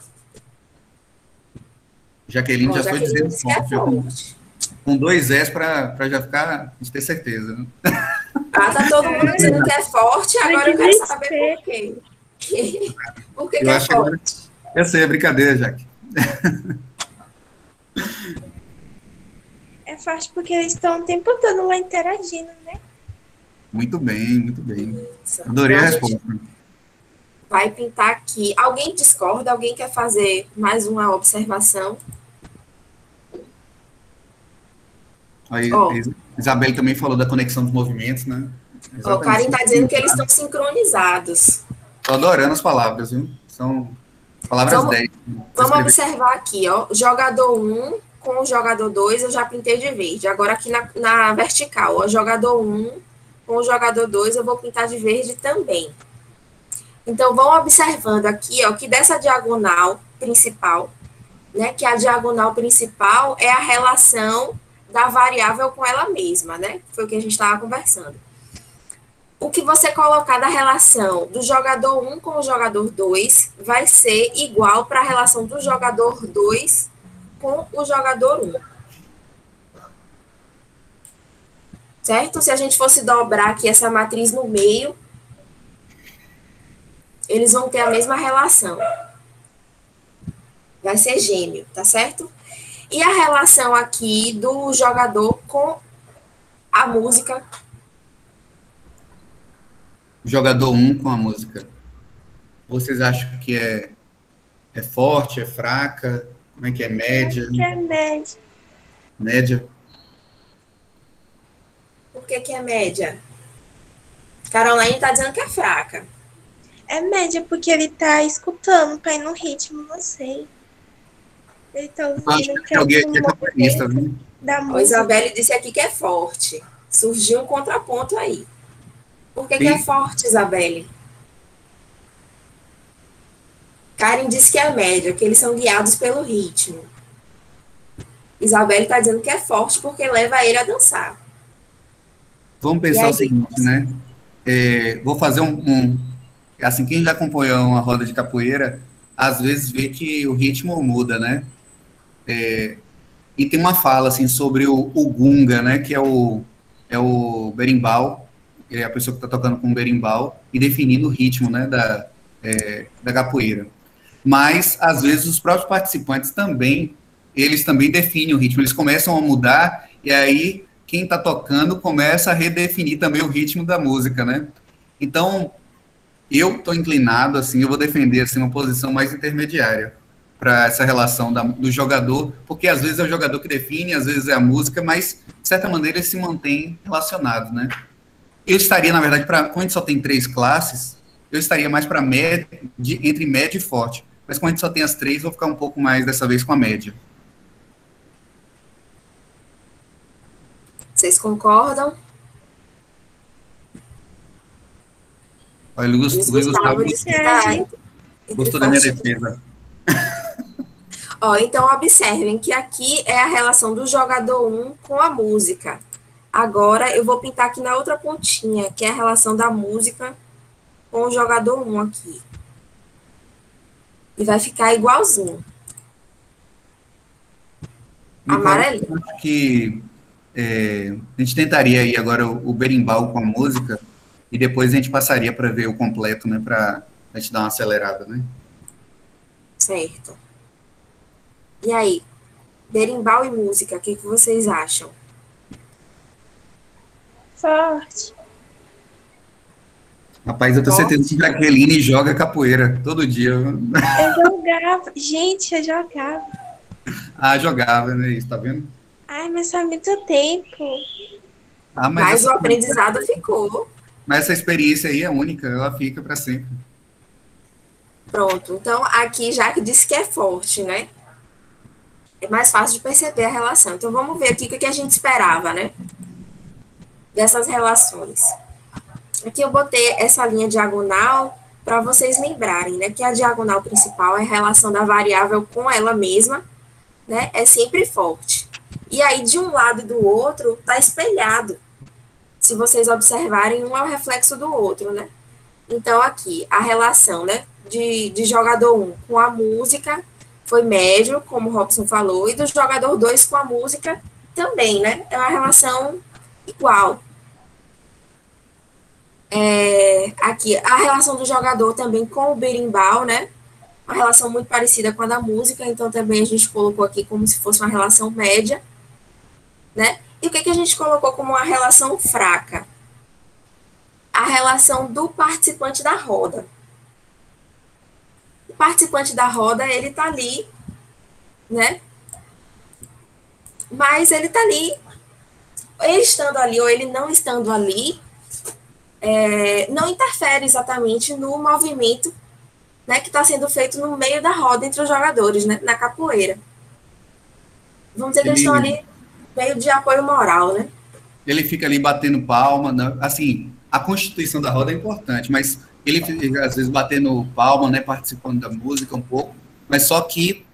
Jaqueline já foi dizendo forte. Com 2 S para já ficar, a gente ter certeza. Né? Tá todo mundo dizendo que é forte, agora eu quero saber por quê. Por que é forte? Eu sei, é brincadeira, Jaque. É forte porque eles estão o tempo todo lá interagindo, né? Muito bem, muito bem. Adorei a resposta. Vai pintar aqui. Alguém discorda? Alguém quer fazer mais uma observação? Aí, Isabelle também falou da conexão dos movimentos, né? O Karen está dizendo que eles estão sincronizados. Estou adorando as palavras, viu? São palavras 10. Vamos observar aqui, ó. Jogador 1 com o jogador 2, eu já pintei de verde. Agora aqui na vertical, ó. Jogador 1 com o jogador 2, eu vou pintar de verde também. Então, vão observando aqui, ó, que dessa diagonal principal, né? Que a diagonal principal é a relação da variável com ela mesma, né? Foi o que a gente estava conversando. O que você colocar da relação do jogador 1 com o jogador 2 vai ser igual para a relação do jogador 2 com o jogador 1. Certo? Se a gente fosse dobrar aqui essa matriz no meio, eles vão ter a mesma relação. Vai ser gêmeo, tá certo? E a relação aqui do jogador com a música. Jogador 1 com a música. Vocês acham que é forte, é fraca? Como é que é? Média? Que é média. Média? Por que é média? Caroline está dizendo que é fraca. É média porque ele tá escutando para ir no ritmo, não sei. Ele tá ouvindo que alguém aqui é capoeirista, né? Da música. A Isabelle disse aqui que é forte. Surgiu um contraponto aí. Por que é forte, Isabelle? Karen disse que é média, que eles são guiados pelo ritmo. Isabelle está dizendo que é forte porque leva ele a dançar. Vamos pensar o seguinte, né? Vou fazer assim, quem já acompanhou uma roda de capoeira, às vezes vê que o ritmo muda, né? E tem uma fala, assim, sobre o gunga, né? Que é o berimbau, é a pessoa que está tocando com o berimbau e definindo o ritmo, né? Da capoeira. Mas, às vezes, os próprios participantes também, eles também definem o ritmo, eles começam a mudar, e aí quem está tocando começa a redefinir também o ritmo da música, né? Então, eu estou inclinado, assim, eu vou defender, assim, uma posição mais intermediária para essa relação do jogador, porque às vezes é o jogador que define, às vezes é a música, mas, de certa maneira, eles se mantêm relacionados, né? Eu estaria, na verdade, quando a gente só tem 3 classes, eu estaria mais para entre média e forte. Mas quando a gente só tem as 3, vou ficar um pouco mais, dessa vez, com a média. Vocês concordam? Olha, o Luiz Gustavo gostou da minha defesa. Ó, então, observem que aqui é a relação do jogador 1 com a música. Agora, eu vou pintar aqui na outra pontinha, que é a relação da música com o jogador 1 aqui. E vai ficar igualzinho. Amarelinho. Acho que a gente tentaria aí agora o berimbau com a música e depois a gente passaria para ver o completo, né, para a gente dar uma acelerada, né? Certo. E aí, berimbau e música, o que vocês acham? Forte. Rapaz, eu tenho certeza que a Jaqueline joga capoeira todo dia. Eu jogava. Gente, eu jogava. Jogava, né? Isso, tá vendo? Ai, mas faz muito tempo. Mas o aprendizado ficou. Mas essa experiência aí é única, ela fica para sempre. Pronto, então aqui já que disse que é forte, né? É mais fácil de perceber a relação. Então vamos ver aqui o que a gente esperava, né? Dessas relações. Aqui eu botei essa linha diagonal para vocês lembrarem, né? Que a diagonal principal é a relação da variável com ela mesma, né? É sempre forte. E aí, de um lado e do outro, está espelhado. Se vocês observarem, um é o reflexo do outro, né? Então, aqui, a relação, né? De jogador 1 com a música foi médio, como o Robson falou, e do jogador 2 com a música também, né? É uma relação igual. Aqui, a relação do jogador também com o berimbau, né? Uma relação muito parecida com a da música, então também a gente colocou aqui como se fosse uma relação média, né? E o que a gente colocou como uma relação fraca? A relação do participante da roda. O participante da roda, ele tá ali, né? Mas ele tá ali, ele estando ali ou ele não estando ali, não interfere exatamente no movimento, né, que está sendo feito no meio da roda entre os jogadores, né, na capoeira. Vamos dizer que eles estão ali meio de apoio moral, né? Ele fica ali batendo palma, né? Assim, a constituição da roda é importante, mas ele fica, às vezes, batendo palma, né, participando da música um pouco, mas só que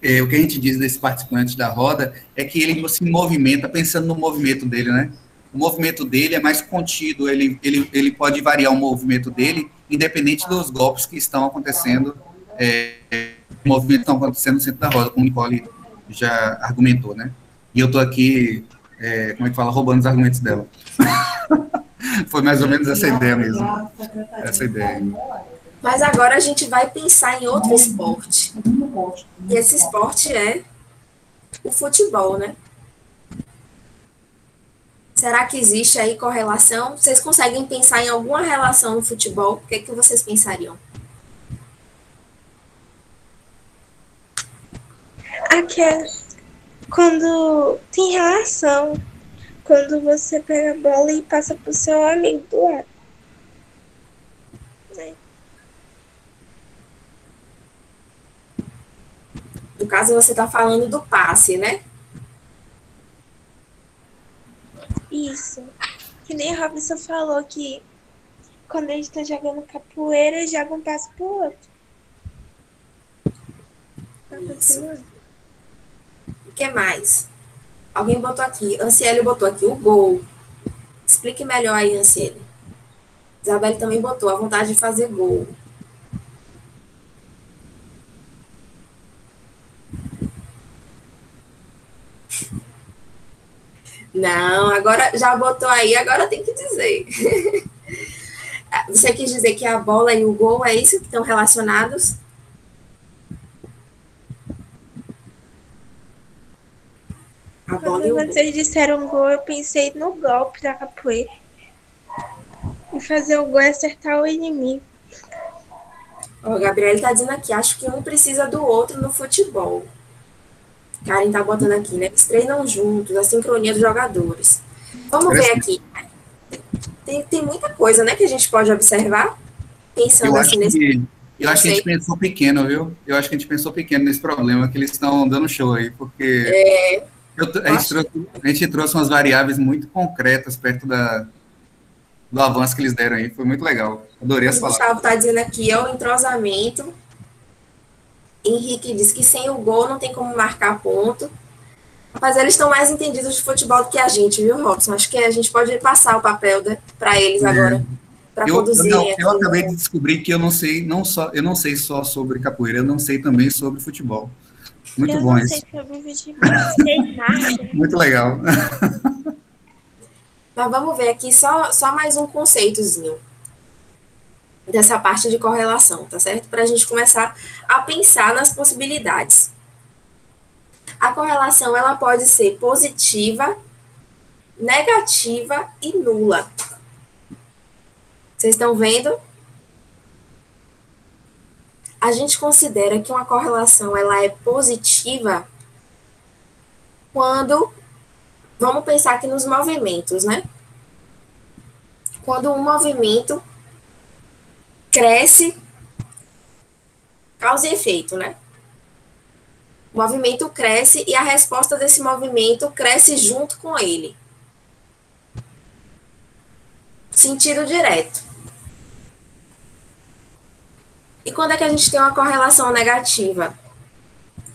o que a gente diz desse participante da roda é que ele se movimenta pensando no movimento dele, né? O movimento dele é mais contido, ele pode variar o movimento dele, independente dos golpes que estão acontecendo, movimentos que estão acontecendo no centro da roda, como o Nicole já argumentou, né? E eu estou aqui, como é que fala, roubando os argumentos dela. Foi mais ou menos essa ideia mesmo. Essa ideia. Mas agora a gente vai pensar em outro esporte. E esse esporte é o futebol, né? Será que existe aí correlação? Vocês conseguem pensar em alguma relação no futebol? O que vocês pensariam? Aqui é quando tem relação. Quando você pega a bola e passa pro seu amigo do lado. Né? No caso, você está falando do passe, né? Isso. Que nem a Robson falou que quando a gente tá jogando capoeira, joga um passo pro outro. Isso. O que mais? Alguém botou aqui. Anciele botou aqui o gol. Explique melhor aí, Anciele. Isabelle também botou a vontade de fazer gol. Não, agora já botou aí, agora tem que dizer. Você quis dizer que a bola e o gol é isso que estão relacionados? A bola e o Quando gol. vocês disseram gol, eu pensei no golpe da capoeira. E fazer o gol é acertar o inimigo. O Gabriel está dizendo aqui, acho que um precisa do outro no futebol. Karen tá botando aqui, né? Eles treinam juntos, a sincronia dos jogadores. Vamos ver aqui. Tem muita coisa, né, que a gente pode observar, pensando assim nesse... Eu acho que a gente pensou pequeno, viu? Eu acho que a gente pensou pequeno nesse problema, que eles estão dando show aí, porque a gente trouxe umas variáveis muito concretas perto do avanço que eles deram aí. Foi muito legal. Adorei as palavras. O Gustavo está dizendo aqui, é o entrosamento. Henrique diz que sem o gol não tem como marcar ponto. Mas eles estão mais entendidos de futebol do que a gente, viu, Robson? Acho que a gente pode passar o papel para eles agora, para conduzirem. Eu acabei de descobrir que eu não sei só sobre capoeira, eu não sei também sobre futebol. Muito bom isso. Eu não sei sobre futebol. Muito legal. Mas vamos ver aqui só mais um conceitozinho dessa parte de correlação, tá certo? Para a gente começar a pensar nas possibilidades. A correlação, ela pode ser positiva, negativa e nula. Vocês estão vendo? A gente considera que uma correlação, ela é positiva quando, vamos pensar aqui nos movimentos, né? Quando um movimento cresce, causa e efeito, né? O movimento cresce e a resposta desse movimento cresce junto com ele. Sentido direto. E quando é que a gente tem uma correlação negativa?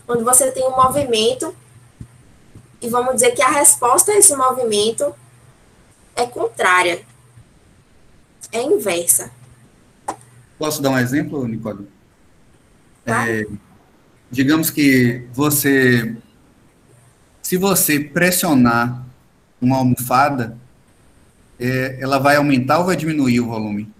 Quando você tem um movimento e vamos dizer que a resposta a esse movimento é contrária, é inversa. Posso dar um exemplo, Nicole? Claro. Digamos que se você pressionar uma almofada, ela vai aumentar ou vai diminuir o volume?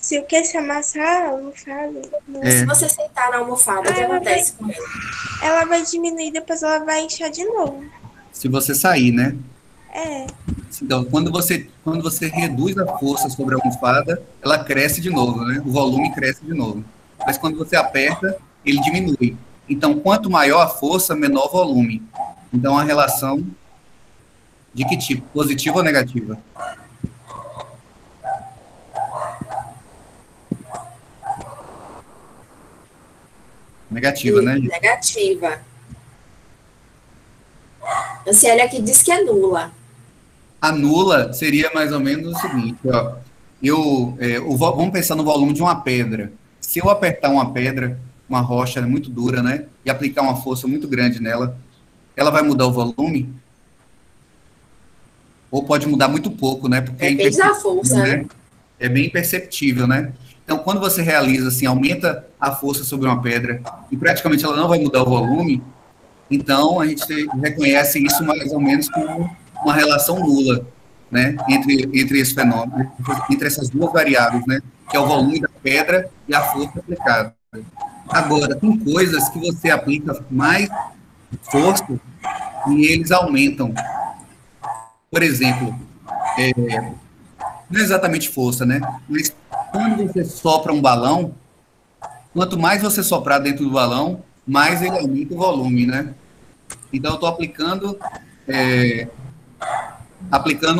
Se o que se amassar a almofada, Se você sentar na almofada, o que acontece com ela? ela vai diminuir, depois ela vai inchar de novo. Se você sair, né? É. Então, quando você reduz a força sobre a almofada, ela cresce de novo, né? O volume cresce de novo. Mas quando você aperta, ele diminui. Então, quanto maior a força, menor o volume. Então, a relação de que tipo? Positiva ou negativa? Negativa, né? Negativa. A Ciele aqui diz que é nula. A nula seria mais ou menos o seguinte, ó. Vamos pensar no volume de uma pedra. Se eu apertar uma pedra, uma rocha muito dura, né, e aplicar uma força muito grande nela, ela vai mudar o volume? Ou pode mudar muito pouco, né? Porque depende da força, né? É bem imperceptível, né? Então, quando você realiza assim, aumenta a força sobre uma pedra e praticamente ela não vai mudar o volume, então a gente reconhece isso mais ou menos como uma relação nula, né, entre esse fenômeno, entre essas duas variáveis, né, que é o volume da pedra e a força aplicada. Agora, tem coisas que você aplica mais força e eles aumentam. Por exemplo, não é exatamente força, né, mas quando você sopra um balão, quanto mais você soprar dentro do balão, mais ele aumenta o volume, né? Então, eu estou aplicando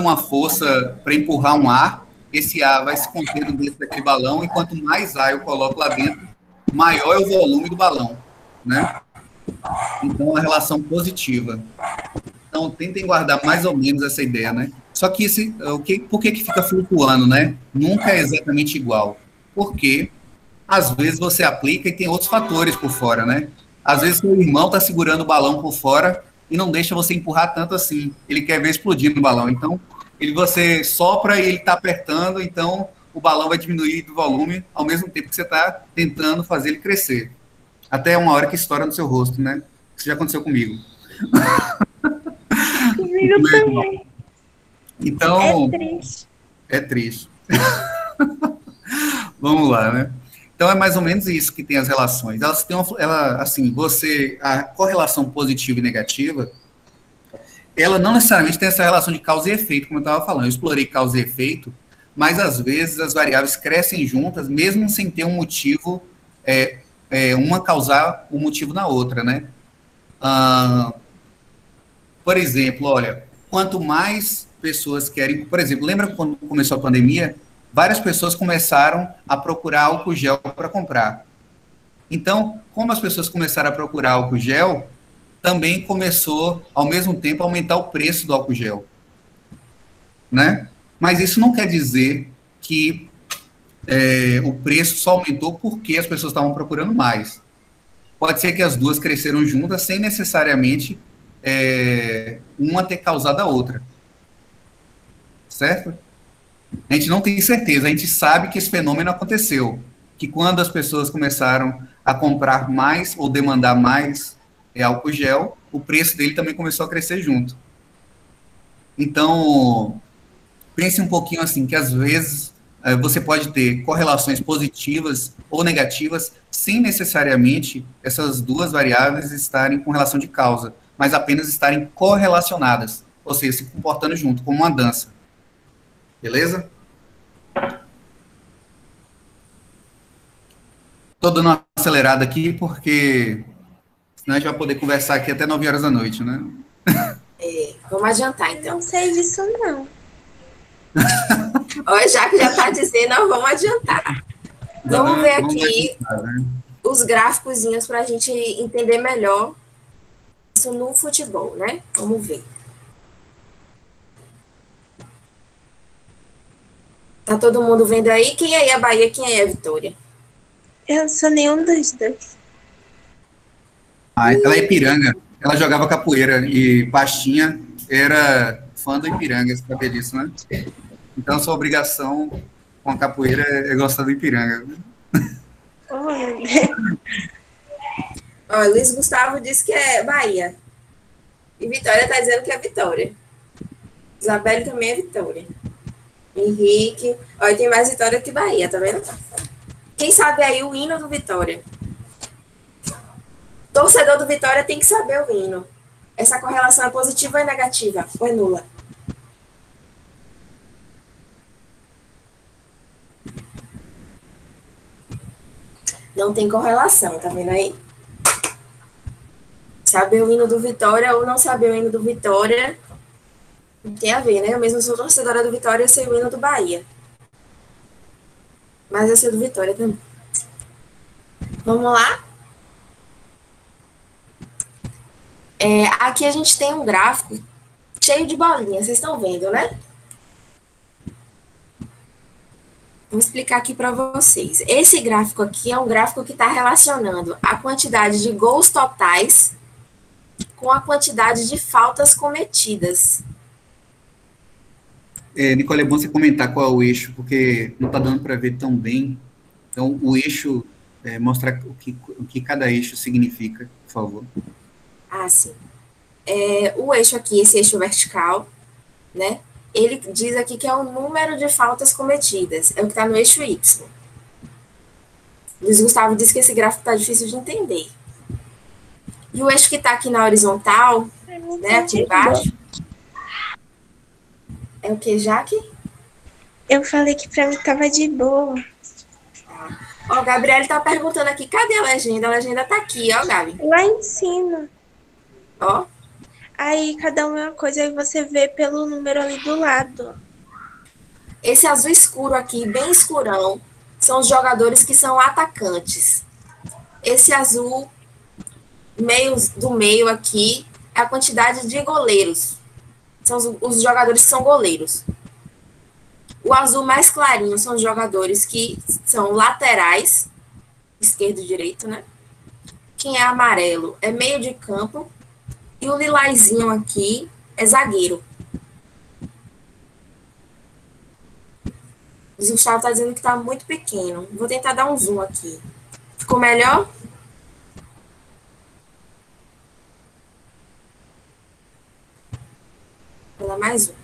uma força para empurrar um ar, esse ar vai se contendo dentro daquele balão, e quanto mais ar eu coloco lá dentro, maior é o volume do balão, né? Então, a relação positiva. Então, tentem guardar mais ou menos essa ideia, né? Só que por que fica flutuando, né? Nunca é exatamente igual. Porque Às vezes você aplica e tem outros fatores por fora, né? Às vezes seu irmão está segurando o balão por fora e não deixa você empurrar tanto assim. Ele quer ver explodindo o balão. Então, você sopra e ele está apertando, então o balão vai diminuir do volume ao mesmo tempo que você está tentando fazer ele crescer. Até uma hora que estoura no seu rosto, né? Isso já aconteceu comigo. Comigo também. Então, É triste. é triste. Vamos lá, né? Então é mais ou menos isso que tem as relações. Elas têm assim, a correlação positiva e negativa, ela não necessariamente tem essa relação de causa e efeito, como eu estava falando. Eu explorei causa e efeito, mas às vezes as variáveis crescem juntas, mesmo sem ter um motivo, uma causar um motivo na outra, né? Por exemplo, olha, quanto mais pessoas querem... Por exemplo, lembra quando começou a pandemia? Várias pessoas começaram a procurar álcool gel para comprar. Então, como as pessoas começaram a procurar álcool gel, também começou, ao mesmo tempo, a aumentar o preço do álcool gel. Né? Mas isso não quer dizer que o preço só aumentou porque as pessoas estavam procurando mais. Pode ser que as duas cresceram juntas sem necessariamente uma ter causado a outra. Certo? A gente não tem certeza, a gente sabe que esse fenômeno aconteceu, que quando as pessoas começaram a comprar mais ou demandar mais álcool gel, o preço dele também começou a crescer junto. Então, pense um pouquinho assim, que às vezes você pode ter correlações positivas ou negativas, sem necessariamente essas duas variáveis estarem com relação de causa, mas apenas estarem correlacionadas, ou seja, se comportando junto, como uma dança. Beleza? Estou dando uma acelerada aqui, porque senão a gente vai poder conversar aqui até 9 horas da noite, né? Vamos adiantar, Eu então. não sei disso, não. Olha, já que já está dizendo, vamos adiantar. Vamos ver aqui os gráficozinhos para a gente entender melhor isso no futebol, né? Vamos ver. Tá todo mundo vendo aí? Quem aí é a Bahia, quem aí é a Vitória? Eu não sou nenhum dos dois. Ela é Ipiranga. Ela jogava capoeira e Pastinha era fã do Ipiranga, você sabia disso, né? Então, sua obrigação com a capoeira é gostar do Ipiranga. Ó, Luiz Gustavo disse que é Bahia. E Vitória tá dizendo que é Vitória. Isabelle também é Vitória. Henrique. Olha, tem mais Vitória que Bahia, tá vendo? Quem sabe aí o hino do Vitória? Torcedor do Vitória tem que saber o hino. Essa correlação é positiva ou é negativa? Ou é nula? Não tem correlação, tá vendo aí? Saber o hino do Vitória ou não saber o hino do Vitória não tem a ver, né? Eu mesmo sou torcedora do Vitória e sei o hino do Bahia. Mas eu sei do Vitória também. Vamos lá? Aqui a gente tem um gráfico cheio de bolinhas, vocês estão vendo, né? Vou explicar aqui para vocês. Esse gráfico aqui é um gráfico que está relacionando a quantidade de gols totais com a quantidade de faltas cometidas. Nicole, é bom você comentar qual é o eixo, porque não está dando para ver tão bem. Então, o eixo, mostra o que cada eixo significa, por favor. Ah, sim. O eixo aqui, esse eixo vertical, né? Ele diz aqui que é o número de faltas cometidas. É o que está no eixo Y. Luiz Gustavo disse que esse gráfico está difícil de entender. E o eixo que está aqui na horizontal, né, aqui embaixo, é o que, Jaque? Eu falei que pra mim tava de boa. Ó, o Gabriel tá perguntando aqui, cadê a legenda? A legenda tá aqui, ó, Gabi. Lá em cima. Ó. Aí cada uma é uma coisa, aí você vê pelo número ali do lado. Esse azul escuro aqui, bem escurão, são os jogadores que são atacantes. Esse azul do meio aqui é a quantidade de goleiros. São os jogadores que são goleiros. O azul mais clarinho são os jogadores que são laterais. esquerdo e direito, né? Quem é amarelo é meio de campo. E o lilazinho aqui é zagueiro. O Gustavo está dizendo que está muito pequeno. Vou tentar dar um zoom aqui. Ficou melhor? Vou dar mais um.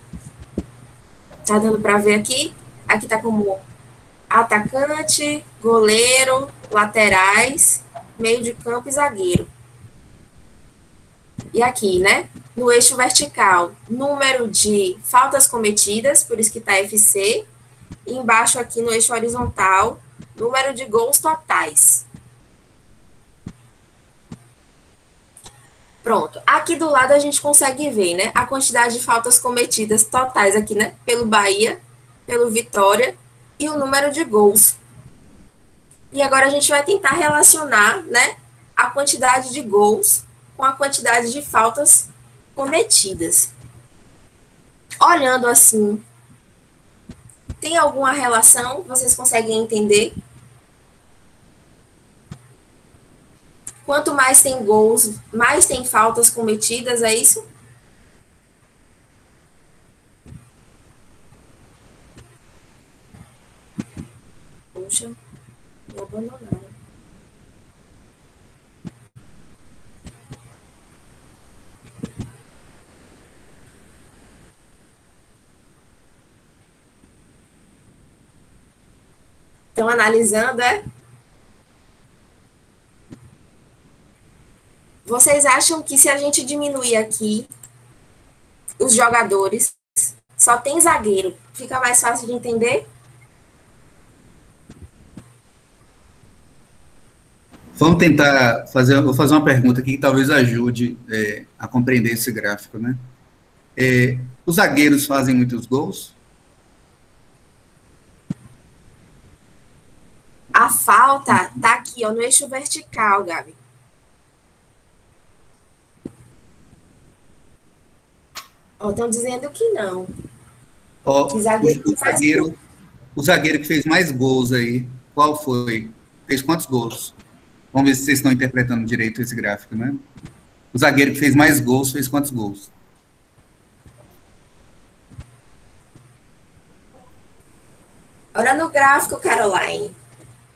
Tá dando para ver aqui? Aqui tá como atacante, goleiro, laterais, meio de campo e zagueiro. E aqui, né? No eixo vertical, número de faltas cometidas, por isso que tá FC. E embaixo aqui no eixo horizontal, número de gols totais. Pronto. Aqui do lado a gente consegue ver, né? A quantidade de faltas cometidas totais aqui, né? Pelo Bahia, pelo Vitória e o número de gols. E agora a gente vai tentar relacionar, né? A quantidade de gols com a quantidade de faltas cometidas. Olhando assim, tem alguma relação? Vocês conseguem entender? Quanto mais tem gols, mais tem faltas cometidas, é isso? Poxa, me abandonaram. Estão analisando, é? Vocês acham que se a gente diminuir aqui os jogadores, só tem zagueiro, fica mais fácil de entender? Vamos tentar fazer, vou fazer uma pergunta aqui que talvez ajude a compreender esse gráfico, né? Os zagueiros fazem muitos gols? A falta tá aqui, ó, no eixo vertical, Gabi. Estão dizendo que não. Ó, Que zagueiro não faz gol. o zagueiro que fez mais gols aí, qual foi? Fez quantos gols? Vamos ver se vocês estão interpretando direito esse gráfico, né? O zagueiro que fez mais gols, fez quantos gols? Olha no gráfico, Caroline.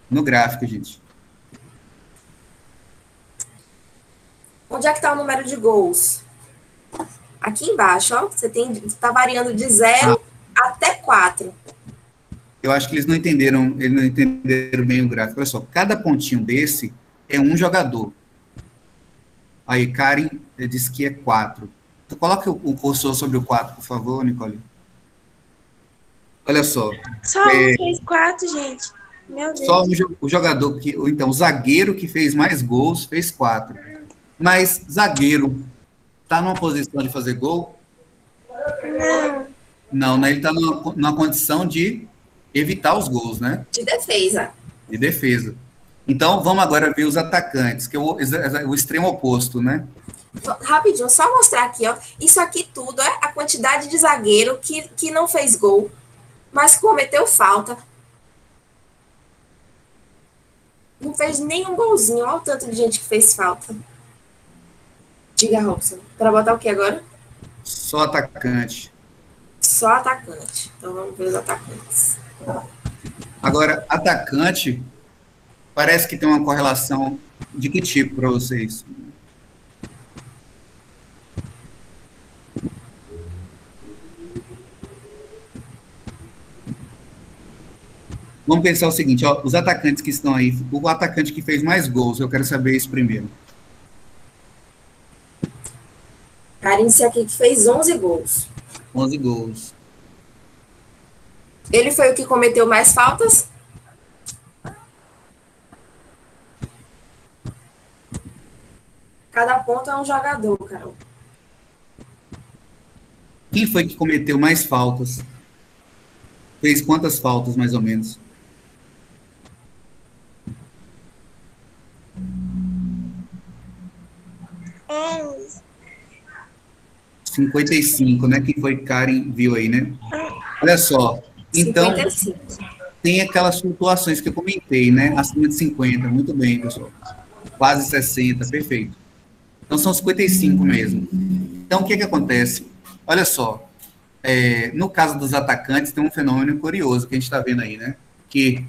No gráfico, gente. Onde é que está o número de gols? Aqui embaixo, ó. Você está variando de 0 até 4. Eu acho que eles não entenderam bem o gráfico. Olha só, cada pontinho desse é um jogador. Aí, Karen disse que é 4. Então, coloque o cursor sobre o 4, por favor, Nicole. Olha só. Só um fez 4, gente. Meu Deus. Só o jogador, então, o zagueiro que fez mais gols fez 4. Mas zagueiro está numa posição de fazer gol? Não. Não, né? Ele está numa condição de evitar os gols, né? De defesa. De defesa. Então, vamos agora ver os atacantes, que é o extremo oposto, né? Rapidinho, só mostrar aqui, ó. Isso aqui tudo é a quantidade de zagueiro que não fez gol, mas cometeu falta. Não fez nenhum golzinho. Olha o tanto de gente que fez falta. Diga, Robson. Para botar o que agora? Só atacante. Só atacante. Então, vamos ver os atacantes. Agora, atacante, parece que tem uma correlação de que tipo para vocês? Vamos pensar o seguinte, ó, os atacantes que estão aí, o atacante que fez mais gols, eu quero saber isso primeiro. Karen, esse aqui que fez 11 gols. 11 gols. Ele foi o que cometeu mais faltas? Cada ponto é um jogador, Carol. Quem foi que cometeu mais faltas? Fez quantas faltas, mais ou menos? É. 55, né? Que foi que Karen viu aí, né? Olha só. Então, 55. tem aquelas flutuações que eu comentei, né? Acima de 50, muito bem, pessoal. Quase 60, perfeito. Então, são 55 mesmo. Então, o que acontece? Olha só, no caso dos atacantes, tem um fenômeno curioso que a gente está vendo aí, né? Que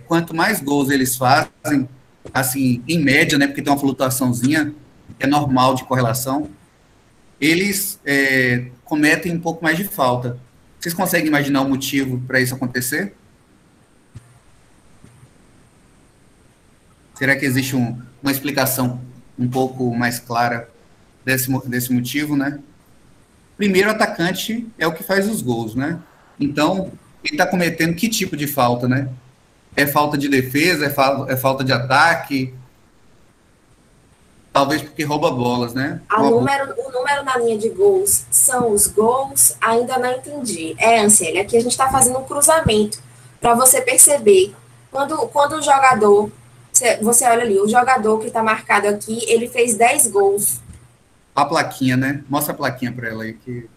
quanto mais gols eles fazem, assim, em média, né? Porque tem uma flutuaçãozinha, é normal de correlação, eles cometem um pouco mais de falta. Vocês conseguem imaginar o motivo para isso acontecer? Será que existe uma explicação um pouco mais clara desse motivo, né? Primeiro, o atacante é o que faz os gols, né? Então, ele está cometendo que tipo de falta, né? É falta de defesa, é falta de ataque? Talvez porque rouba bolas, né? O número na linha de gols são os gols? Ainda não entendi. Anseli, aqui a gente está fazendo um cruzamento para você perceber. Quando o jogador, você olha ali, o jogador que está marcado aqui, ele fez 10 gols. A plaquinha, né? Mostra a plaquinha para ela aí, que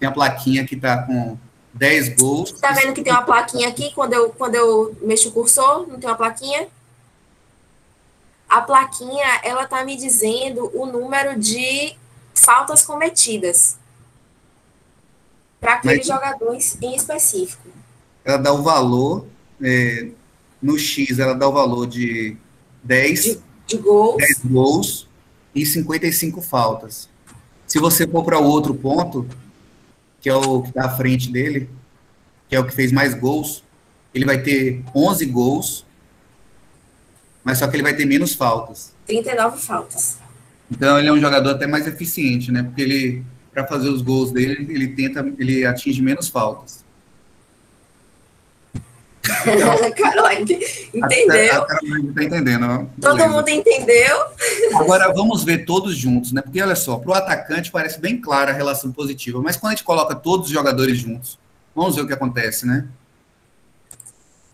tem a plaquinha que está com 10 gols. Tá vendo que tem uma plaquinha aqui, quando eu mexo o cursor, não tem uma plaquinha? A plaquinha, ela tá me dizendo o número de faltas cometidas para aquele jogador em específico. Ela dá o valor, no X, ela dá o valor de 10 gols. 10 gols e 55 faltas. Se você for para o outro ponto, que é o que está à frente dele, que é o que fez mais gols, ele vai ter 11 gols, mas só que ele vai ter menos faltas. 39 faltas. Então ele é um jogador até mais eficiente, né? Porque ele, para fazer os gols dele, ele atinge menos faltas. Caroline, entendeu? A Caroline está entendendo. Ó. Todo mundo entendeu? Agora vamos ver todos juntos, né? Porque olha só, para o atacante parece bem clara a relação positiva, mas quando a gente coloca todos os jogadores juntos, vamos ver o que acontece, né?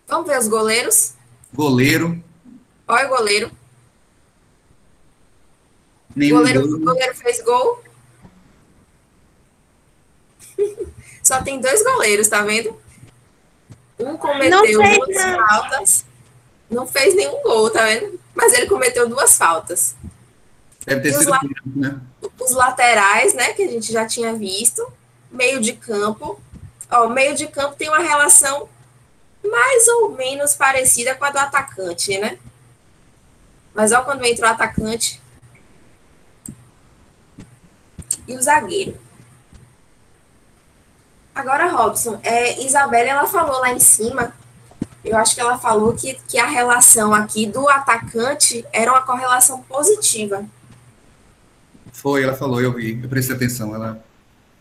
Vamos ver os goleiros? Goleiro. Olha o goleiro. Goleiro fez gol. Só tem 2 goleiros, tá vendo? Um cometeu 2 faltas. Não fez nenhum gol, tá vendo? Mas ele cometeu 2 faltas. Deve ter sido né? Os laterais, né, que a gente já tinha visto. Meio de campo. Ó, o meio de campo tem uma relação mais ou menos parecida com a do atacante, né? Mas olha quando entra o atacante e o zagueiro. Agora, Robson, Isabela, ela falou lá em cima, eu acho que ela falou que a relação aqui do atacante era uma correlação positiva. Foi, ela falou, eu vi, eu prestei atenção, ela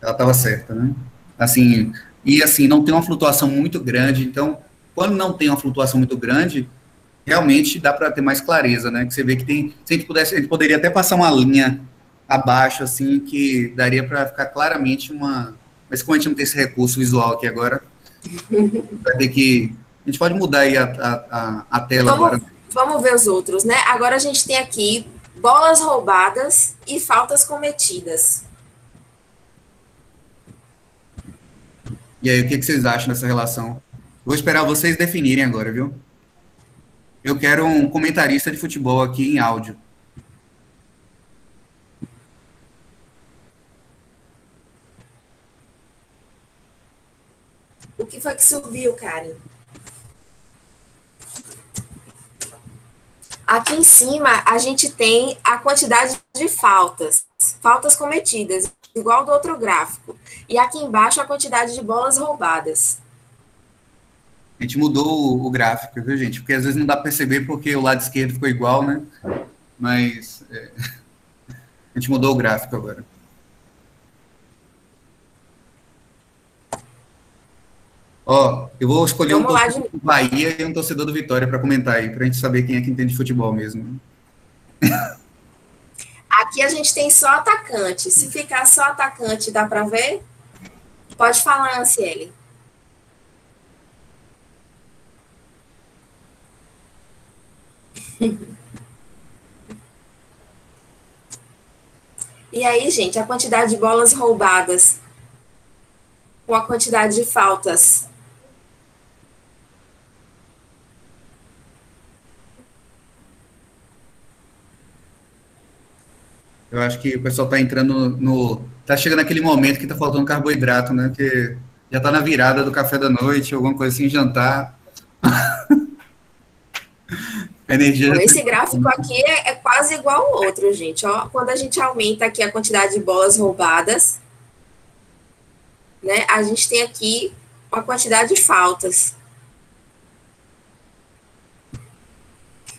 estava certa, né? Assim, e assim, não tem uma flutuação muito grande, então, quando não tem uma flutuação muito grande, realmente dá para ter mais clareza, né? Que você vê que tem, se a gente pudesse, a gente poderia até passar uma linha abaixo, assim, que daria para ficar claramente uma... Mas como a gente não tem esse recurso visual aqui agora, vai ter que... A gente pode mudar aí a tela agora. Vamos ver os outros, né? Agora a gente tem aqui bolas roubadas e faltas cometidas. E aí, o que vocês acham dessa relação? Vou esperar vocês definirem agora, viu? Eu quero um comentarista de futebol aqui em áudio. O que foi que subiu, Karen? Aqui em cima, a gente tem a quantidade de faltas cometidas, igual do outro gráfico. E aqui embaixo, a quantidade de bolas roubadas. A gente mudou o gráfico, viu, gente? Porque às vezes não dá para perceber porque o lado esquerdo ficou igual, né? Mas a gente mudou o gráfico agora. Ó, eu vou escolher um torcedor do Bahia e um torcedor do Vitória para comentar aí, para a gente saber quem é que entende futebol mesmo. Aqui a gente tem só atacante. Se ficar só atacante, dá para ver? Pode falar, Anciele. E aí, gente, a quantidade de bolas roubadas com a quantidade de faltas Eu acho que o pessoal está entrando no. Tá chegando aquele momento que está faltando carboidrato, né? Que já está na virada do café da noite, alguma coisa assim, jantar. A energia já Esse gráfico aqui é quase igual ao outro, gente. Ó, quando a gente aumenta aqui a quantidade de bolas roubadas, né, a gente tem aqui uma quantidade de faltas.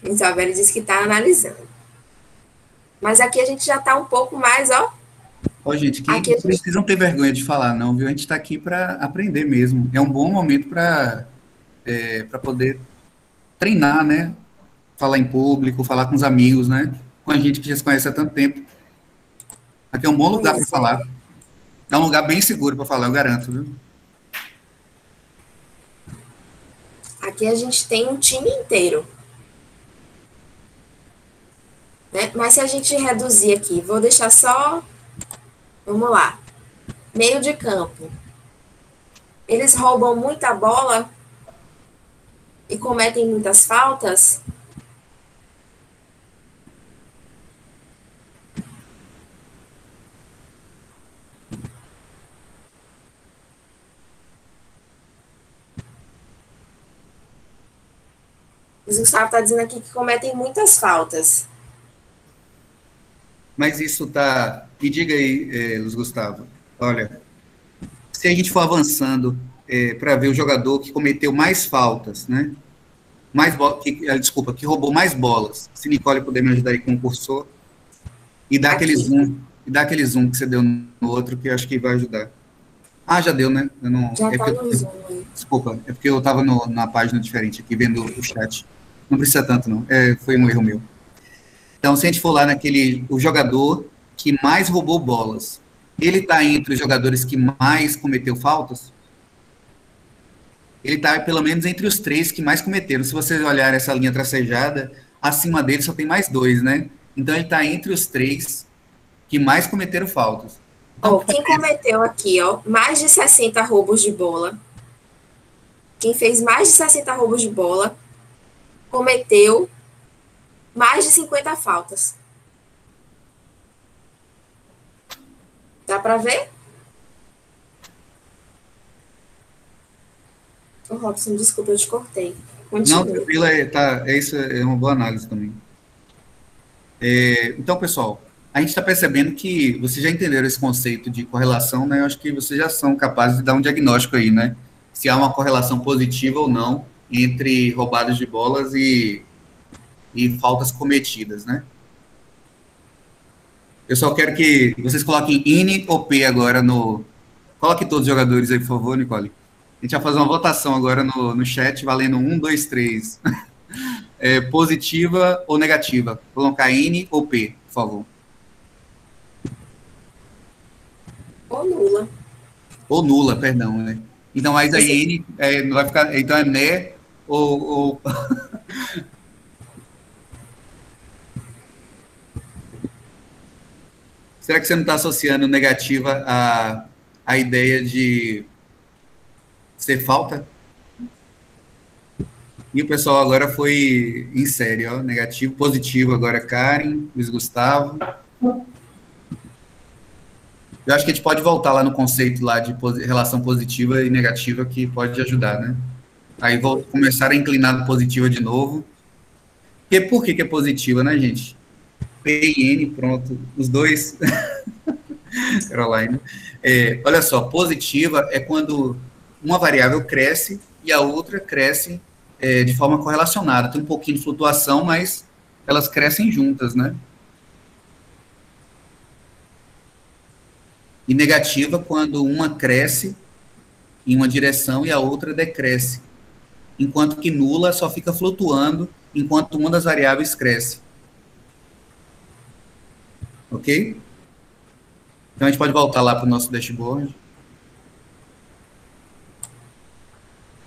Isabela disse que está analisando. Mas aqui a gente já está um pouco mais, ó. Ó, gente, que Aqui a gente... precisam ter vergonha de falar, não, viu? A gente está aqui para aprender mesmo. É um bom momento para poder treinar, né? Falar em público, falar com os amigos, né? Com a gente que já se conhece há tanto tempo. Aqui é um bom lugar para falar. É um lugar bem seguro para falar, eu garanto, viu? Aqui a gente tem um time inteiro. Né? Mas se a gente reduzir aqui, vou deixar só... Vamos lá. Meio de campo. Eles roubam muita bola e cometem muitas faltas. O Gustavo está dizendo aqui que cometem muitas faltas. Mas isso tá... Me diga aí, Luiz Gustavo, olha, se a gente for avançando para ver o jogador que cometeu mais faltas, né? Que roubou mais bolas. Se Nicole puder me ajudar aí com o cursor, e dá aquele zoom que você deu no outro, que eu acho que vai ajudar. Ah, já deu, né? Eu não, Já está no zoom aí. Desculpa, é porque eu estava na página diferente aqui, vendo o chat. Não precisa tanto, não. Foi um erro meu. Então, se a gente for lá o jogador que mais roubou bolas, ele está entre os jogadores que mais cometeu faltas? Ele está, pelo menos, entre os 3 que mais cometeram. Se vocês olharem essa linha tracejada, acima dele só tem mais 2, né? Então, ele está entre os 3 que mais cometeram faltas. Então, quem cometeu aqui, ó, mais de 60 roubos de bola, quem fez mais de 60 roubos de bola, cometeu mais de 50 faltas. Dá para ver? Ô, Robson, desculpa, eu te cortei. Continua. Não, tranquilo, isso é uma boa análise também. Então, pessoal, a gente está percebendo que vocês já entenderam esse conceito de correlação, né? Eu acho que vocês já são capazes de dar um diagnóstico aí, né? Se há uma correlação positiva ou não entre roubadas de bolas e faltas cometidas, né? Eu só quero que vocês coloquem IN ou P agora no... Coloque todos os jogadores aí, por favor, Nicole. A gente vai fazer uma votação agora no chat, valendo 1, 2, 3. Positiva ou negativa? Vou colocar IN ou P, por favor. Ou nula. Ou nula, perdão, né? Então, mas aí N não vai ficar... Então, é né ou... Será que você não está associando negativa à ideia de ser falta? E o pessoal agora foi em série, ó, negativo, positivo agora, Karen, Luiz Gustavo. Eu acho que a gente pode voltar lá no conceito lá de relação positiva e negativa, que pode ajudar, né? Aí vou começar a inclinar no positiva de novo. E por que é positiva, né, gente? P e N, pronto, os dois. Caroline. Olha só, positiva é quando uma variável cresce e a outra cresce de forma correlacionada. Tem um pouquinho de flutuação, mas elas crescem juntas, né? E negativa quando uma cresce em uma direção e a outra decresce. Enquanto que nula só fica flutuando enquanto uma das variáveis cresce. Ok? Então, a gente pode voltar lá para o nosso dashboard.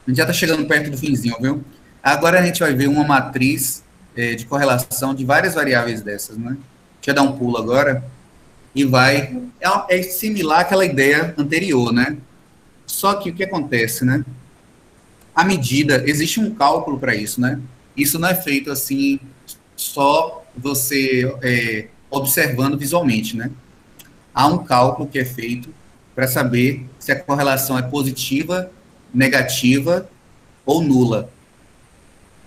A gente já está chegando perto do finzinho, viu? Agora a gente vai ver uma matriz de correlação de várias variáveis dessas, né? Deixa eu dar um pulo agora. E vai... É similar àquela ideia anterior, né? Só que o que acontece, né? A medida, existe um cálculo para isso, né? Isso não é feito assim, só você observando visualmente, né? Há um cálculo que é feito para saber se a correlação é positiva, negativa ou nula,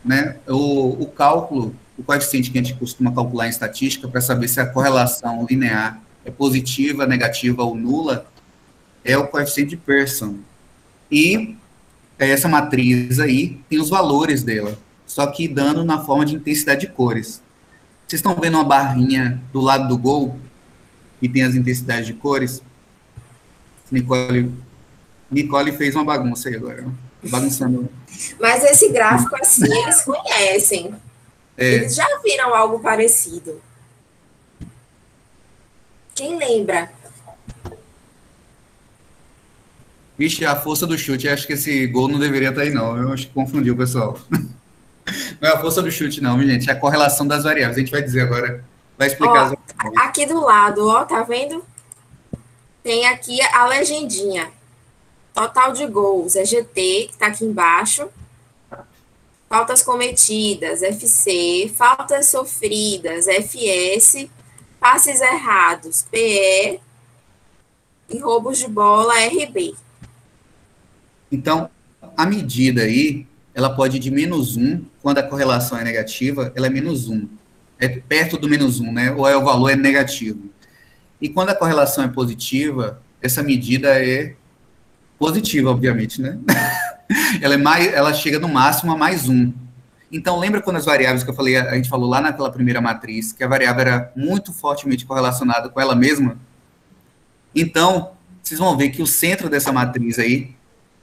né? O cálculo, o coeficiente que a gente costuma calcular em estatística para saber se a correlação linear é positiva, negativa ou nula, é o coeficiente de Pearson. E essa matriz aí tem os valores dela, só que dando na forma de intensidade de cores. Vocês estão vendo uma barrinha do lado do gol, que tem as intensidades de cores? Nicole fez uma bagunça aí agora, bagunçando. Mas esse gráfico, assim, eles conhecem. Eles já viram algo parecido. Quem lembra? Vixe, a força do chute. Acho que esse gol não deveria estar aí, não. Eu acho que confundiu, pessoal. Não é a força do chute, não, gente. É a correlação das variáveis. A gente vai dizer agora. Vai explicar. Ó, aqui do lado, ó, tá vendo? Tem aqui a legendinha. Total de gols é GT, que tá aqui embaixo. Faltas cometidas, FC. Faltas sofridas, FS. Passes errados, PE. E roubos de bola, RB. Então, a medida aí, ela pode ir de -1, quando a correlação é negativa, ela é -1. É perto do -1, né? Ou o valor é negativo. E quando a correlação é positiva, essa medida é positiva, obviamente, né? Ela chega no máximo a +1. Então, lembra quando as variáveis que eu falei, a gente falou lá naquela primeira matriz, que a variável era muito fortemente correlacionada com ela mesma? Então, vocês vão ver que o centro dessa matriz aí,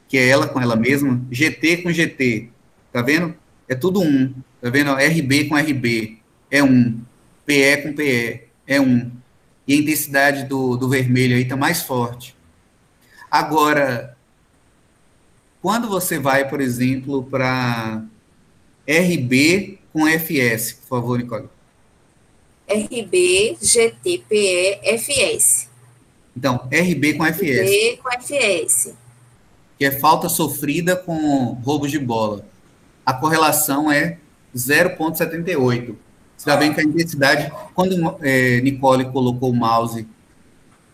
que é ela com ela mesma, GT com GT, tá vendo? É tudo 1, tá vendo? RB com RB é 1, PE com PE é 1. E a intensidade do vermelho aí tá mais forte. Agora, quando você vai, por exemplo, para RB com FS, por favor, Nicole. RB, GT, PE, FS. Então, RB com FS. RB com FS. Que é falta sofrida com roubos de bola. A correlação é 0,78. Você já vê que a intensidade, quando Nicole colocou o mouse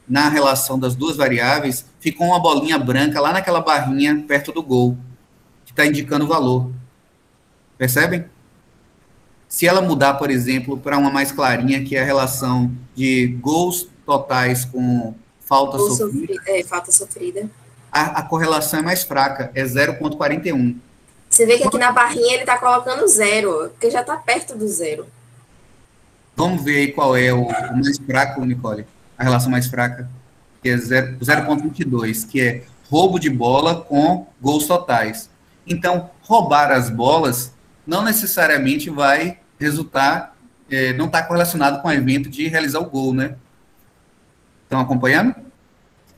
na relação das duas variáveis, ficou uma bolinha branca lá naquela barrinha perto do gol, que está indicando o valor. Percebem? Se ela mudar, por exemplo, para uma mais clarinha, que é a relação de gols totais com falta sofrida. Falta sofrida. A correlação é mais fraca, é 0,41. Você vê que aqui na barrinha ele está colocando 0, porque já está perto do 0. Vamos ver aí qual é o mais fraco, Nicole. A relação mais fraca, que é 0,22, que é roubo de bola com gols totais. Então, roubar as bolas não necessariamente vai resultar, não está correlacionado com o evento de realizar o gol, né? Estão acompanhando?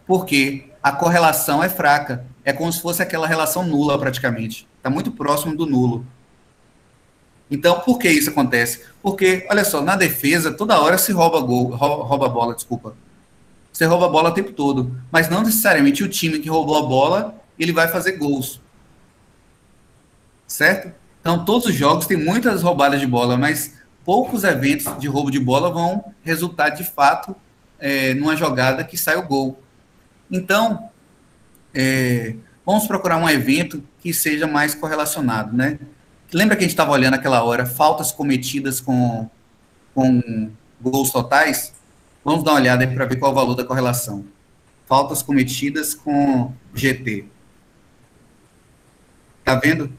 Porque a correlação é fraca. É como se fosse aquela relação nula, praticamente. Está muito próximo do nulo. Então, por que isso acontece? Porque, olha só, na defesa, toda hora se rouba a bola, desculpa. Você rouba a bola o tempo todo. Mas não necessariamente o time que roubou a bola, ele vai fazer gols. Certo? Então, todos os jogos têm muitas roubadas de bola, mas poucos eventos de roubo de bola vão resultar, de fato, numa jogada que sai o gol. Então, vamos procurar um evento que seja mais correlacionado, né? Lembra que a gente estava olhando aquela hora, faltas cometidas com gols totais? Vamos dar uma olhada aí para ver qual é o valor da correlação. Faltas cometidas com GT. Tá vendo?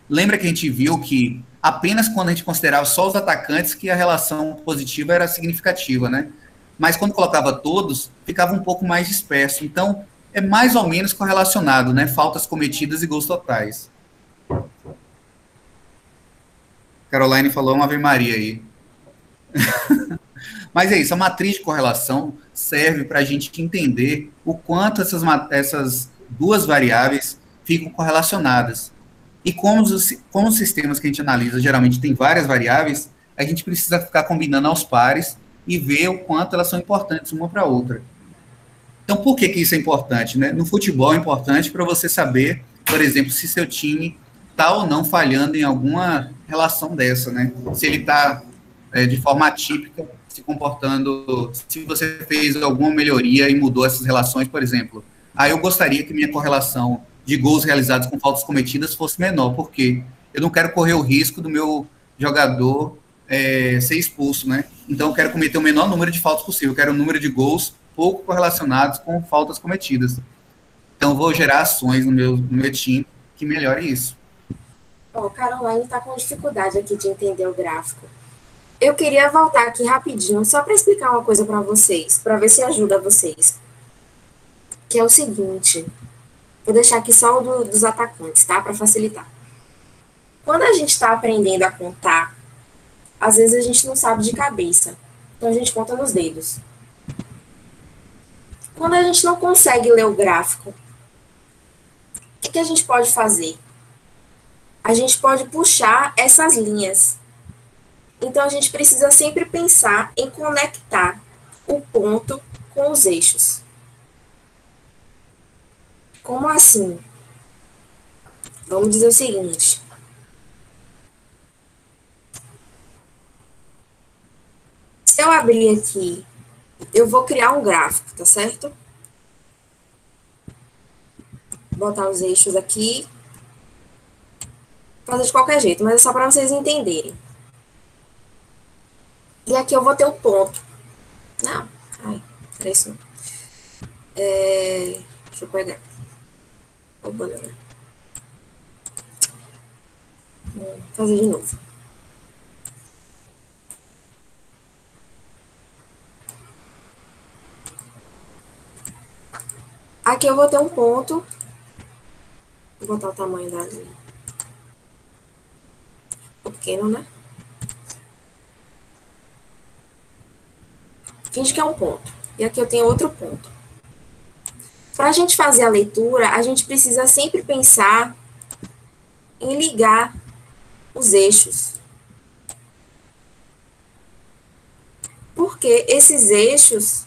Lembra que a gente viu que apenas quando a gente considerava só os atacantes que a relação positiva era significativa, né? Mas quando colocava todos, ficava um pouco mais disperso. Então, é mais ou menos correlacionado, né? Faltas cometidas e gols totais. Caroline falou uma Ave Maria aí. Mas é isso, a matriz de correlação serve para a gente entender o quanto essas duas variáveis ficam correlacionadas. E como os sistemas que a gente analisa geralmente tem várias variáveis, a gente precisa ficar combinando aos pares e ver o quanto elas são importantes uma para a outra. Então, por que isso é importante, né? No futebol é importante para você saber, por exemplo, se seu time está ou não falhando em alguma relação dessa, né? Se ele está de forma atípica, se comportando, se você fez alguma melhoria e mudou essas relações, por exemplo. Eu gostaria que minha correlação de gols realizados com faltas cometidas fosse menor, porque eu não quero correr o risco do meu jogador ser expulso, né? Então, eu quero cometer o menor número de faltas possível, eu quero um número de gols pouco correlacionados com faltas cometidas. Então, vou gerar ações no meu time que melhore isso. Caroline está com dificuldade aqui de entender o gráfico. Eu queria voltar aqui rapidinho, só para explicar uma coisa para vocês, para ver se ajuda vocês. Que é o seguinte, vou deixar aqui só o dos atacantes, tá? Para facilitar. Quando a gente está aprendendo a contar, às vezes a gente não sabe de cabeça. Então, a gente conta nos dedos. Quando a gente não consegue ler o gráfico, o que a gente pode fazer? A gente pode puxar essas linhas. Então, a gente precisa sempre pensar em conectar o ponto com os eixos. Como assim? Vamos dizer o seguinte. Se eu abrir aqui, eu vou criar um gráfico, tá certo? Vou botar os eixos aqui. Fazer de qualquer jeito, mas é só para vocês entenderem. E aqui eu vou ter o ponto. Não, era isso não. Deixa eu pegar. Opa, não. Vou fazer de novo. Aqui eu vou ter um ponto. Vou botar o tamanho da linha. Pequeno, né? Finge que é um ponto. E aqui eu tenho outro ponto. Para a gente fazer a leitura, a gente precisa sempre pensar em ligar os eixos. Porque esses eixos,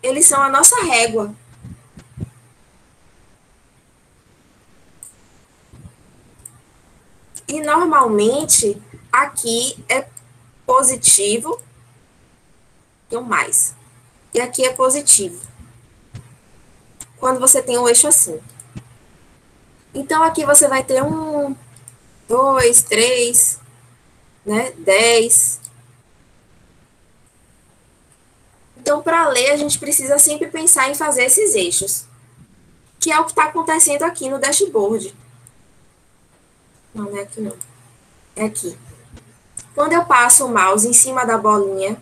eles são a nossa régua. E, normalmente, aqui é positivo e um mais. E aqui é positivo. Quando você tem um eixo assim. Então, aqui você vai ter 1, 2, 3, né, 10. Então, para ler, a gente precisa sempre pensar em fazer esses eixos. Que é o que está acontecendo aqui no dashboard. Não, não é aqui não. É aqui. Quando eu passo o mouse em cima da bolinha,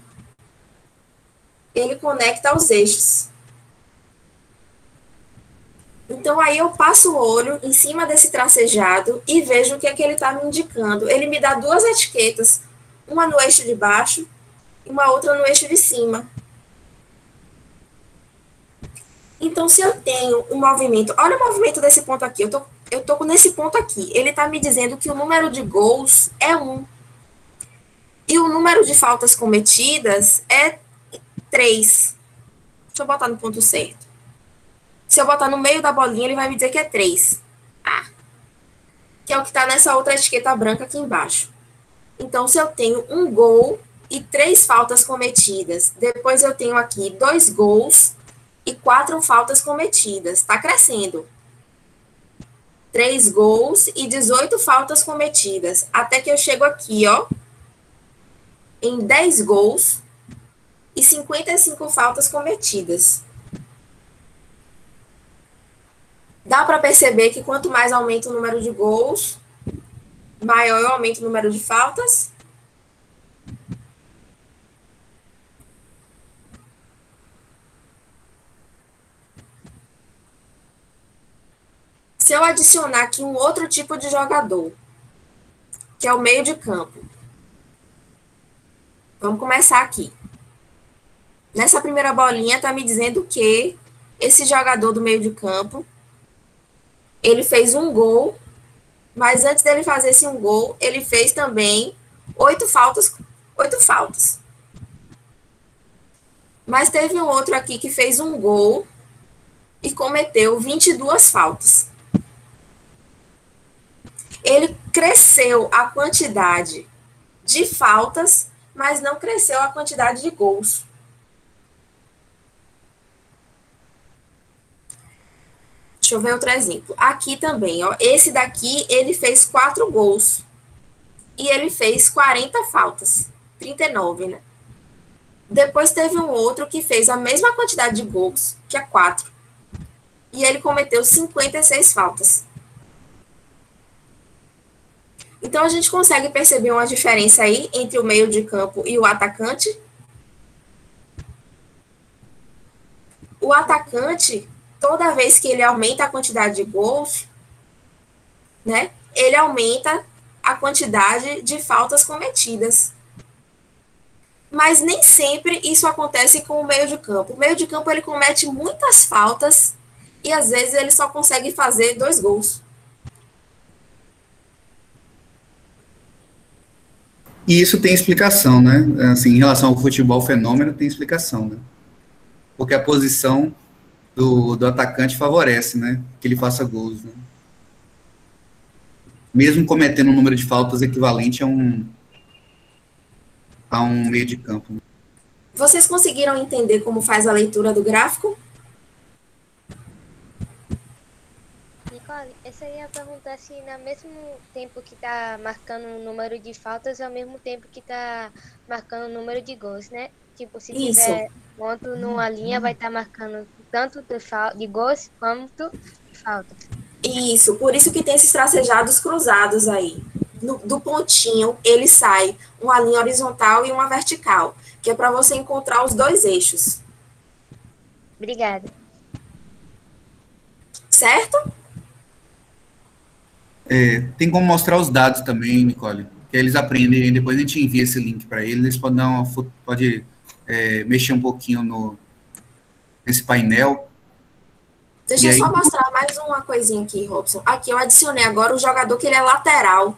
ele conecta aos eixos. Então, aí eu passo o olho em cima desse tracejado e vejo o que é que ele está me indicando. Ele me dá duas etiquetas, uma no eixo de baixo e uma outra no eixo de cima. Então, se eu tenho um movimento... Olha o movimento desse ponto aqui. Eu tô nesse ponto aqui. Ele está me dizendo que o número de gols é 1. E o número de faltas cometidas é 3. Deixa eu botar no ponto certo. Se eu botar no meio da bolinha, ele vai me dizer que é 3. Que é o que está nessa outra etiqueta branca aqui embaixo. Então, se eu tenho um gol e 3 faltas cometidas, depois eu tenho aqui 2 gols e 4 faltas cometidas. Está crescendo. 3 gols e 18 faltas cometidas. Até que eu chego aqui, ó, em 10 gols e 55 faltas cometidas. Dá para perceber que quanto mais aumenta o número de gols, maior eu aumento o número de faltas. Se eu adicionar aqui um outro tipo de jogador, que é o meio de campo. Vamos começar aqui. Nessa primeira bolinha está me dizendo que esse jogador do meio de campo, ele fez um gol, mas antes dele fazer esse um gol, ele fez também 8 faltas. Mas teve um outro aqui que fez um gol e cometeu 22 faltas. Ele cresceu a quantidade de faltas, mas não cresceu a quantidade de gols. Deixa eu ver outro exemplo. Aqui também, ó, esse daqui, ele fez 4 gols. E ele fez 40 faltas. 39, né? Depois teve um outro que fez a mesma quantidade de gols, que é 4. E ele cometeu 56 faltas. Então, a gente consegue perceber uma diferença aí entre o meio de campo e o atacante. O atacante, toda vez que ele aumenta a quantidade de gols, né, ele aumenta a quantidade de faltas cometidas. Mas nem sempre isso acontece com o meio de campo. O meio de campo, ele comete muitas faltas e, às vezes, ele só consegue fazer 2 gols. E isso tem explicação, né? Assim, em relação ao futebol fenômeno, tem explicação, né? Porque a posição do atacante favorece, né? Que ele faça gols, né? Mesmo cometendo um número de faltas equivalente a um meio de campo. Vocês conseguiram entender como faz a leitura do gráfico? Nicole, essa aí é a pergunta se no mesmo tempo que tá marcando o número de faltas, é ao mesmo tempo que tá marcando o número de gols, né? Tipo, se Isso. tiver ponto numa linha, vai estar marcando tanto de gols quanto de faltas. Isso, por isso que tem esses tracejados cruzados aí. Do pontinho, ele sai uma linha horizontal e uma vertical, que é para você encontrar os 2 eixos. Obrigada. Certo? Tem como mostrar os dados também, Nicole, que eles aprendem, depois a gente envia esse link para eles podem dar pode mexer um pouquinho nesse painel. Deixa eu só mostrar mais uma coisinha aqui, Robson. Aqui eu adicionei agora o jogador que ele é lateral.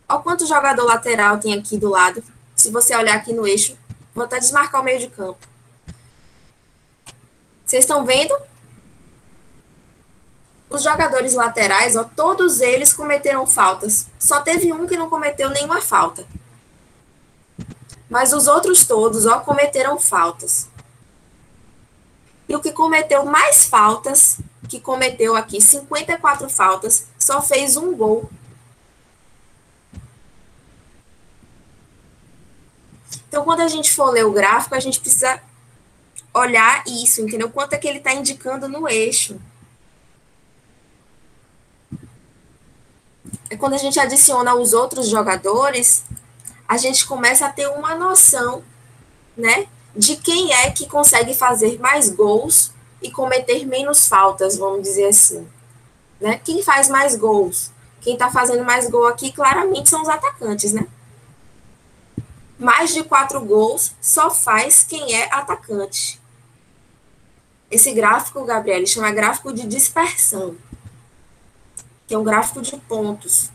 Olha quanto jogador lateral tem aqui do lado. Se você olhar aqui no eixo, vou até desmarcar o meio de campo. Vocês estão vendo? Os jogadores laterais, ó, todos eles cometeram faltas. Só teve um que não cometeu nenhuma falta. Mas os outros todos, ó, cometeram faltas. E o que cometeu mais faltas, que cometeu aqui 54 faltas, só fez 1 gol. Então, quando a gente for ler o gráfico, a gente precisa olhar isso, entendeu? Quanto é que ele está indicando no eixo. E quando a gente adiciona os outros jogadores, a gente começa a ter uma noção, né, de quem é que consegue fazer mais gols e cometer menos faltas, vamos dizer assim. Né? Quem faz mais gols? Quem está fazendo mais gol aqui, claramente, são os atacantes, né? Mais de 4 gols só faz quem é atacante. Esse gráfico, Gabriele, chama gráfico de dispersão, que é um gráfico de pontos.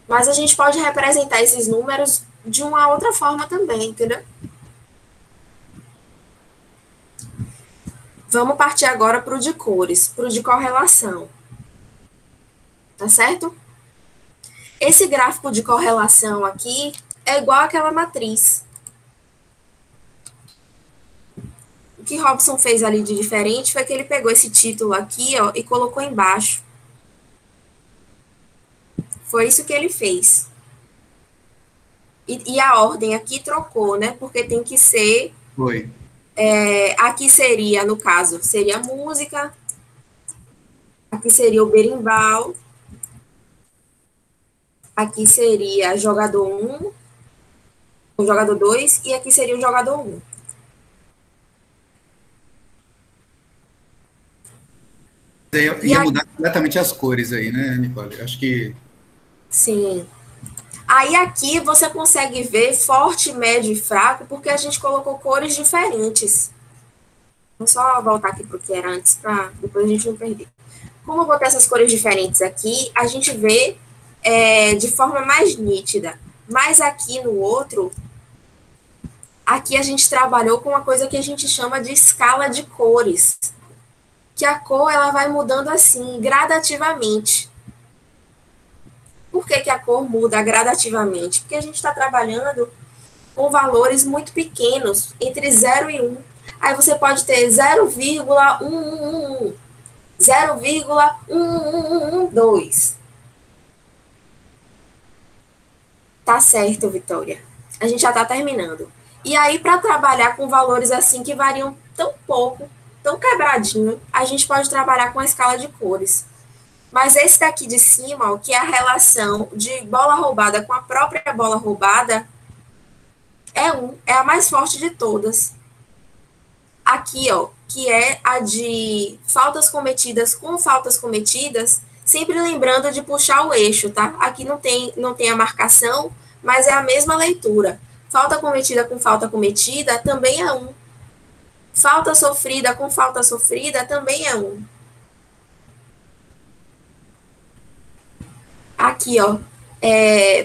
Mas a gente pode representar esses números de uma outra forma também, entendeu? Vamos partir agora para o de cores, para o de correlação. Tá certo? Esse gráfico de correlação aqui é igual àquela matriz. O que Robson fez ali de diferente foi que ele pegou esse título aqui, ó, e colocou embaixo. Foi isso que ele fez. E a ordem aqui trocou, né? Porque tem que ser... Foi. Aqui seria, no caso, seria a música. Aqui seria o berimbau. Aqui seria jogador 1, o jogador 2, e aqui seria o jogador 1. Ia mudar completamente as cores aí, né, Nicole? Acho que... Sim. Aí aqui você consegue ver forte, médio e fraco, porque a gente colocou cores diferentes. Vou só voltar aqui para o que era antes, para depois a gente não perder. Como eu botar essas cores diferentes aqui, a gente vê de forma mais nítida. Mas aqui no outro, aqui a gente trabalhou com uma coisa que a gente chama de escala de cores. Que a cor ela vai mudando assim, gradativamente. Por que a cor muda gradativamente? Porque a gente está trabalhando com valores muito pequenos, entre 0 e 1. Aí você pode ter 0,1111, 0,1112. Tá certo, Vitória. A gente já está terminando. E aí, para trabalhar com valores assim que variam tão pouco, tão quebradinho, a gente pode trabalhar com a escala de cores. Mas esse daqui de cima, ó, que é a relação de bola roubada com a própria bola roubada, é a mais forte de todas. Aqui, ó, que é a de faltas cometidas com faltas cometidas, sempre lembrando de puxar o eixo, tá? Aqui não tem a marcação, mas é a mesma leitura. Falta cometida com falta cometida também é 1. Falta sofrida com falta sofrida também é 1. Aqui, ó,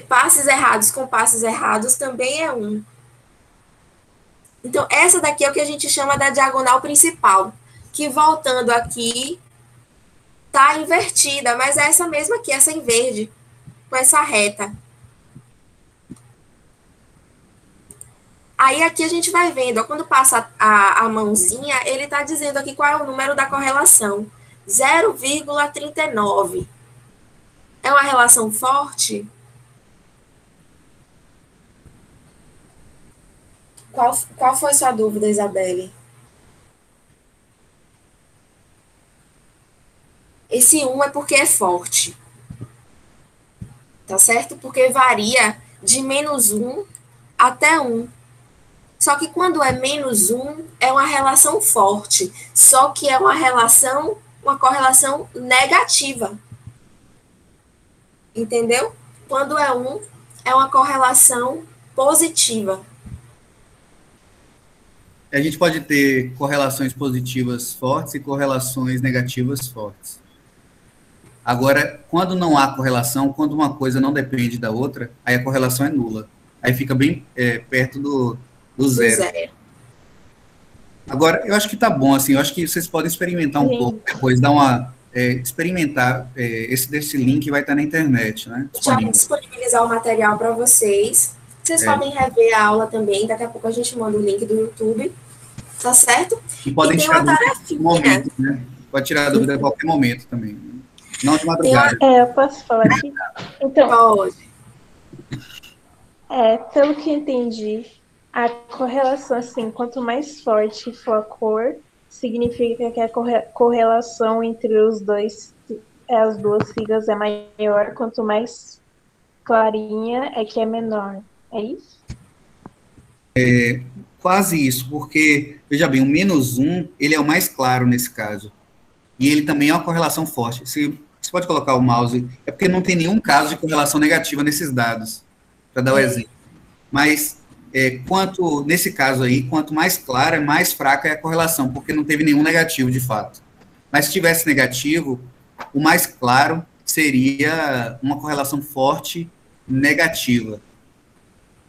passes errados com passes errados também é 1. Então, essa daqui é o que a gente chama da diagonal principal, que voltando aqui, tá invertida, mas é essa mesma aqui, essa em verde, com essa reta. Aí aqui a gente vai vendo, ó, quando passa a mãozinha, ele está dizendo aqui qual é o número da correlação. 0,39. É uma relação forte? Qual foi sua dúvida, Isabelle? Esse 1 é porque é forte. Tá certo? Porque varia de -1 até 1. Só que quando é -1, é uma relação forte. Só que é uma correlação negativa. Entendeu? Quando é 1, é uma correlação positiva. A gente pode ter correlações positivas fortes e correlações negativas fortes. Agora, quando não há correlação, quando uma coisa não depende da outra, aí a correlação é nula. Aí fica bem perto do zero. Agora, eu acho que tá bom, assim, eu acho que vocês podem experimentar um pouco depois, experimentar, desse link vai estar na internet, né? Já vou disponibilizar o material para vocês. Vocês podem rever a aula também, daqui a pouco a gente manda o link do YouTube, tá certo? E podem tirar dúvida a qualquer momento, né? Pode tirar dúvida a qualquer momento também. Não de madrugada. Eu posso falar aqui? Então, pode. Pelo que entendi, a correlação, assim, quanto mais forte for a cor, significa que a correlação entre as duas siglas é maior, quanto mais clarinha é que é menor. É isso? Quase isso, porque, veja bem, o -1, ele é o mais claro nesse caso. E ele também é uma correlação forte. Você pode colocar o mouse, é porque não tem nenhum caso de correlação negativa nesses dados, para dar o exemplo. Mas, nesse caso aí, quanto mais clara, mais fraca é a correlação, porque não teve nenhum negativo, de fato. Mas se tivesse negativo, o mais claro seria uma correlação forte negativa.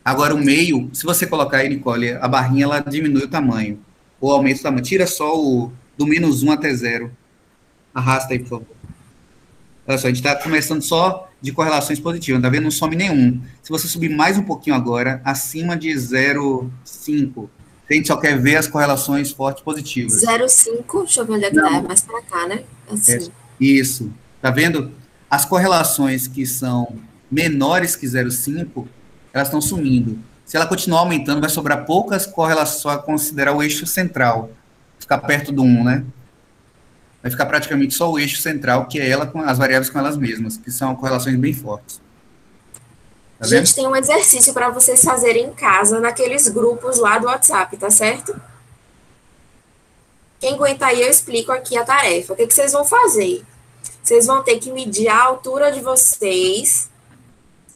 Agora, o meio, se você colocar aí, Nicole, a barrinha, ela diminui o tamanho, ou aumenta o tamanho. Tira só do -1 até 0. Arrasta aí, por favor. Olha só, a gente está começando só de correlações positivas, tá vendo? Não some nenhum. Se você subir mais um pouquinho agora, acima de 0,5, a gente só quer ver as correlações fortes positivas. 0,5, deixa eu ver onde é que tá, mais para cá, né? Assim. Isso. Tá vendo? As correlações que são menores que 0,5, elas estão sumindo. Se ela continuar aumentando, vai sobrar poucas correlações, só considerar o eixo central, ficar perto do 1, né? Vai ficar praticamente só o eixo central, que é ela com as variáveis com elas mesmas, que são correlações bem fortes. Tá vendo? Gente, tem um exercício para vocês fazerem em casa, naqueles grupos lá do WhatsApp, tá certo? Quem aguenta aí, eu explico aqui a tarefa. O que vocês vão fazer? Vocês vão ter que medir a altura de vocês,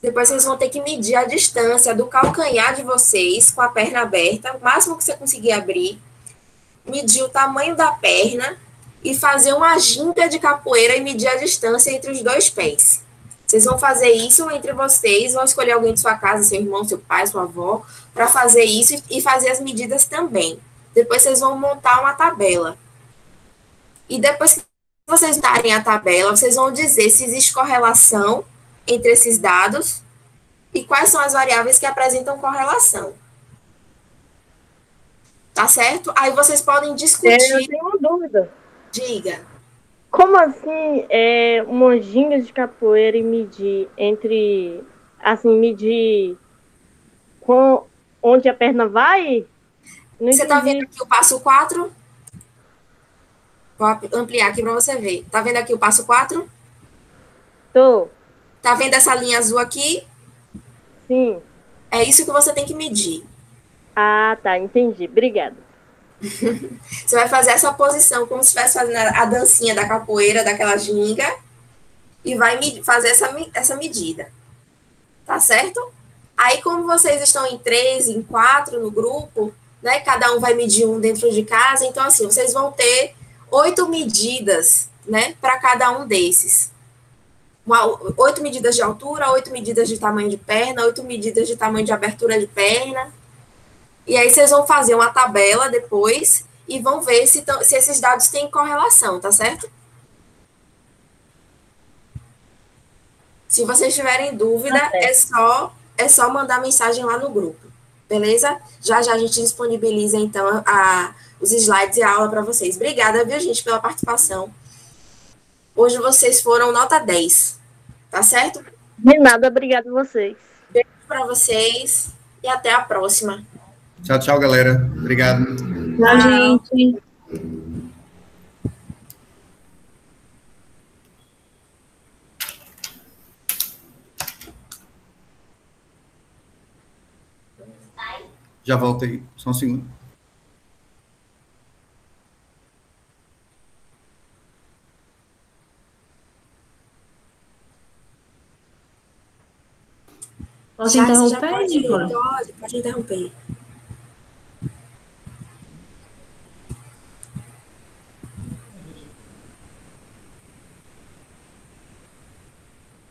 depois vocês vão ter que medir a distância do calcanhar de vocês com a perna aberta, o máximo que você conseguir abrir, medir o tamanho da perna e fazer uma ginga de capoeira e medir a distância entre os dois pés. Vocês vão fazer isso entre vocês, vão escolher alguém de sua casa, seu irmão, seu pai, sua avó, para fazer isso e fazer as medidas também. Depois vocês vão montar uma tabela. E depois que vocês montarem a tabela, vocês vão dizer se existe correlação entre esses dados e quais são as variáveis que apresentam correlação. Tá certo? Aí vocês podem Eu discutir. tenho uma dúvida. Diga. Como assim uma ginga de capoeira e medir entre, assim, medir com onde a perna vai? Não Você tá vendo entendi. aqui o passo 4? Vou ampliar aqui para você ver. Tá vendo aqui o passo 4? Tô, Tá vendo essa linha azul aqui? sim. É isso que você tem que medir. Ah, tá, entendi. Obrigada. Você vai fazer essa posição como se estivesse fazendo a dancinha da capoeira, daquela ginga, e vai fazer essa medida. Tá certo? Aí, como vocês estão em 3, em 4 no grupo, né? Cada um vai medir um dentro de casa, então, assim, vocês vão ter 8 medidas, né? Para cada um desses. 8 medidas de altura, 8 medidas de tamanho de perna, 8 medidas de tamanho de abertura de perna. E aí vocês vão fazer uma tabela depois e vão ver se esses dados têm correlação, tá certo? Se vocês tiverem dúvida, Tá certo. é só mandar mensagem lá no grupo, beleza? Já já a gente disponibiliza, então, os slides e a aula para vocês. Obrigada, viu, gente, pela participação. Hoje vocês foram nota 10, tá certo? De nada, obrigada a vocês. Beijo para vocês e até a próxima. Tchau, tchau, galera. Obrigado. Tchau, gente. Já voltei. Só um segundo. Posso Já interromper, pode, Nicola? pode interromper.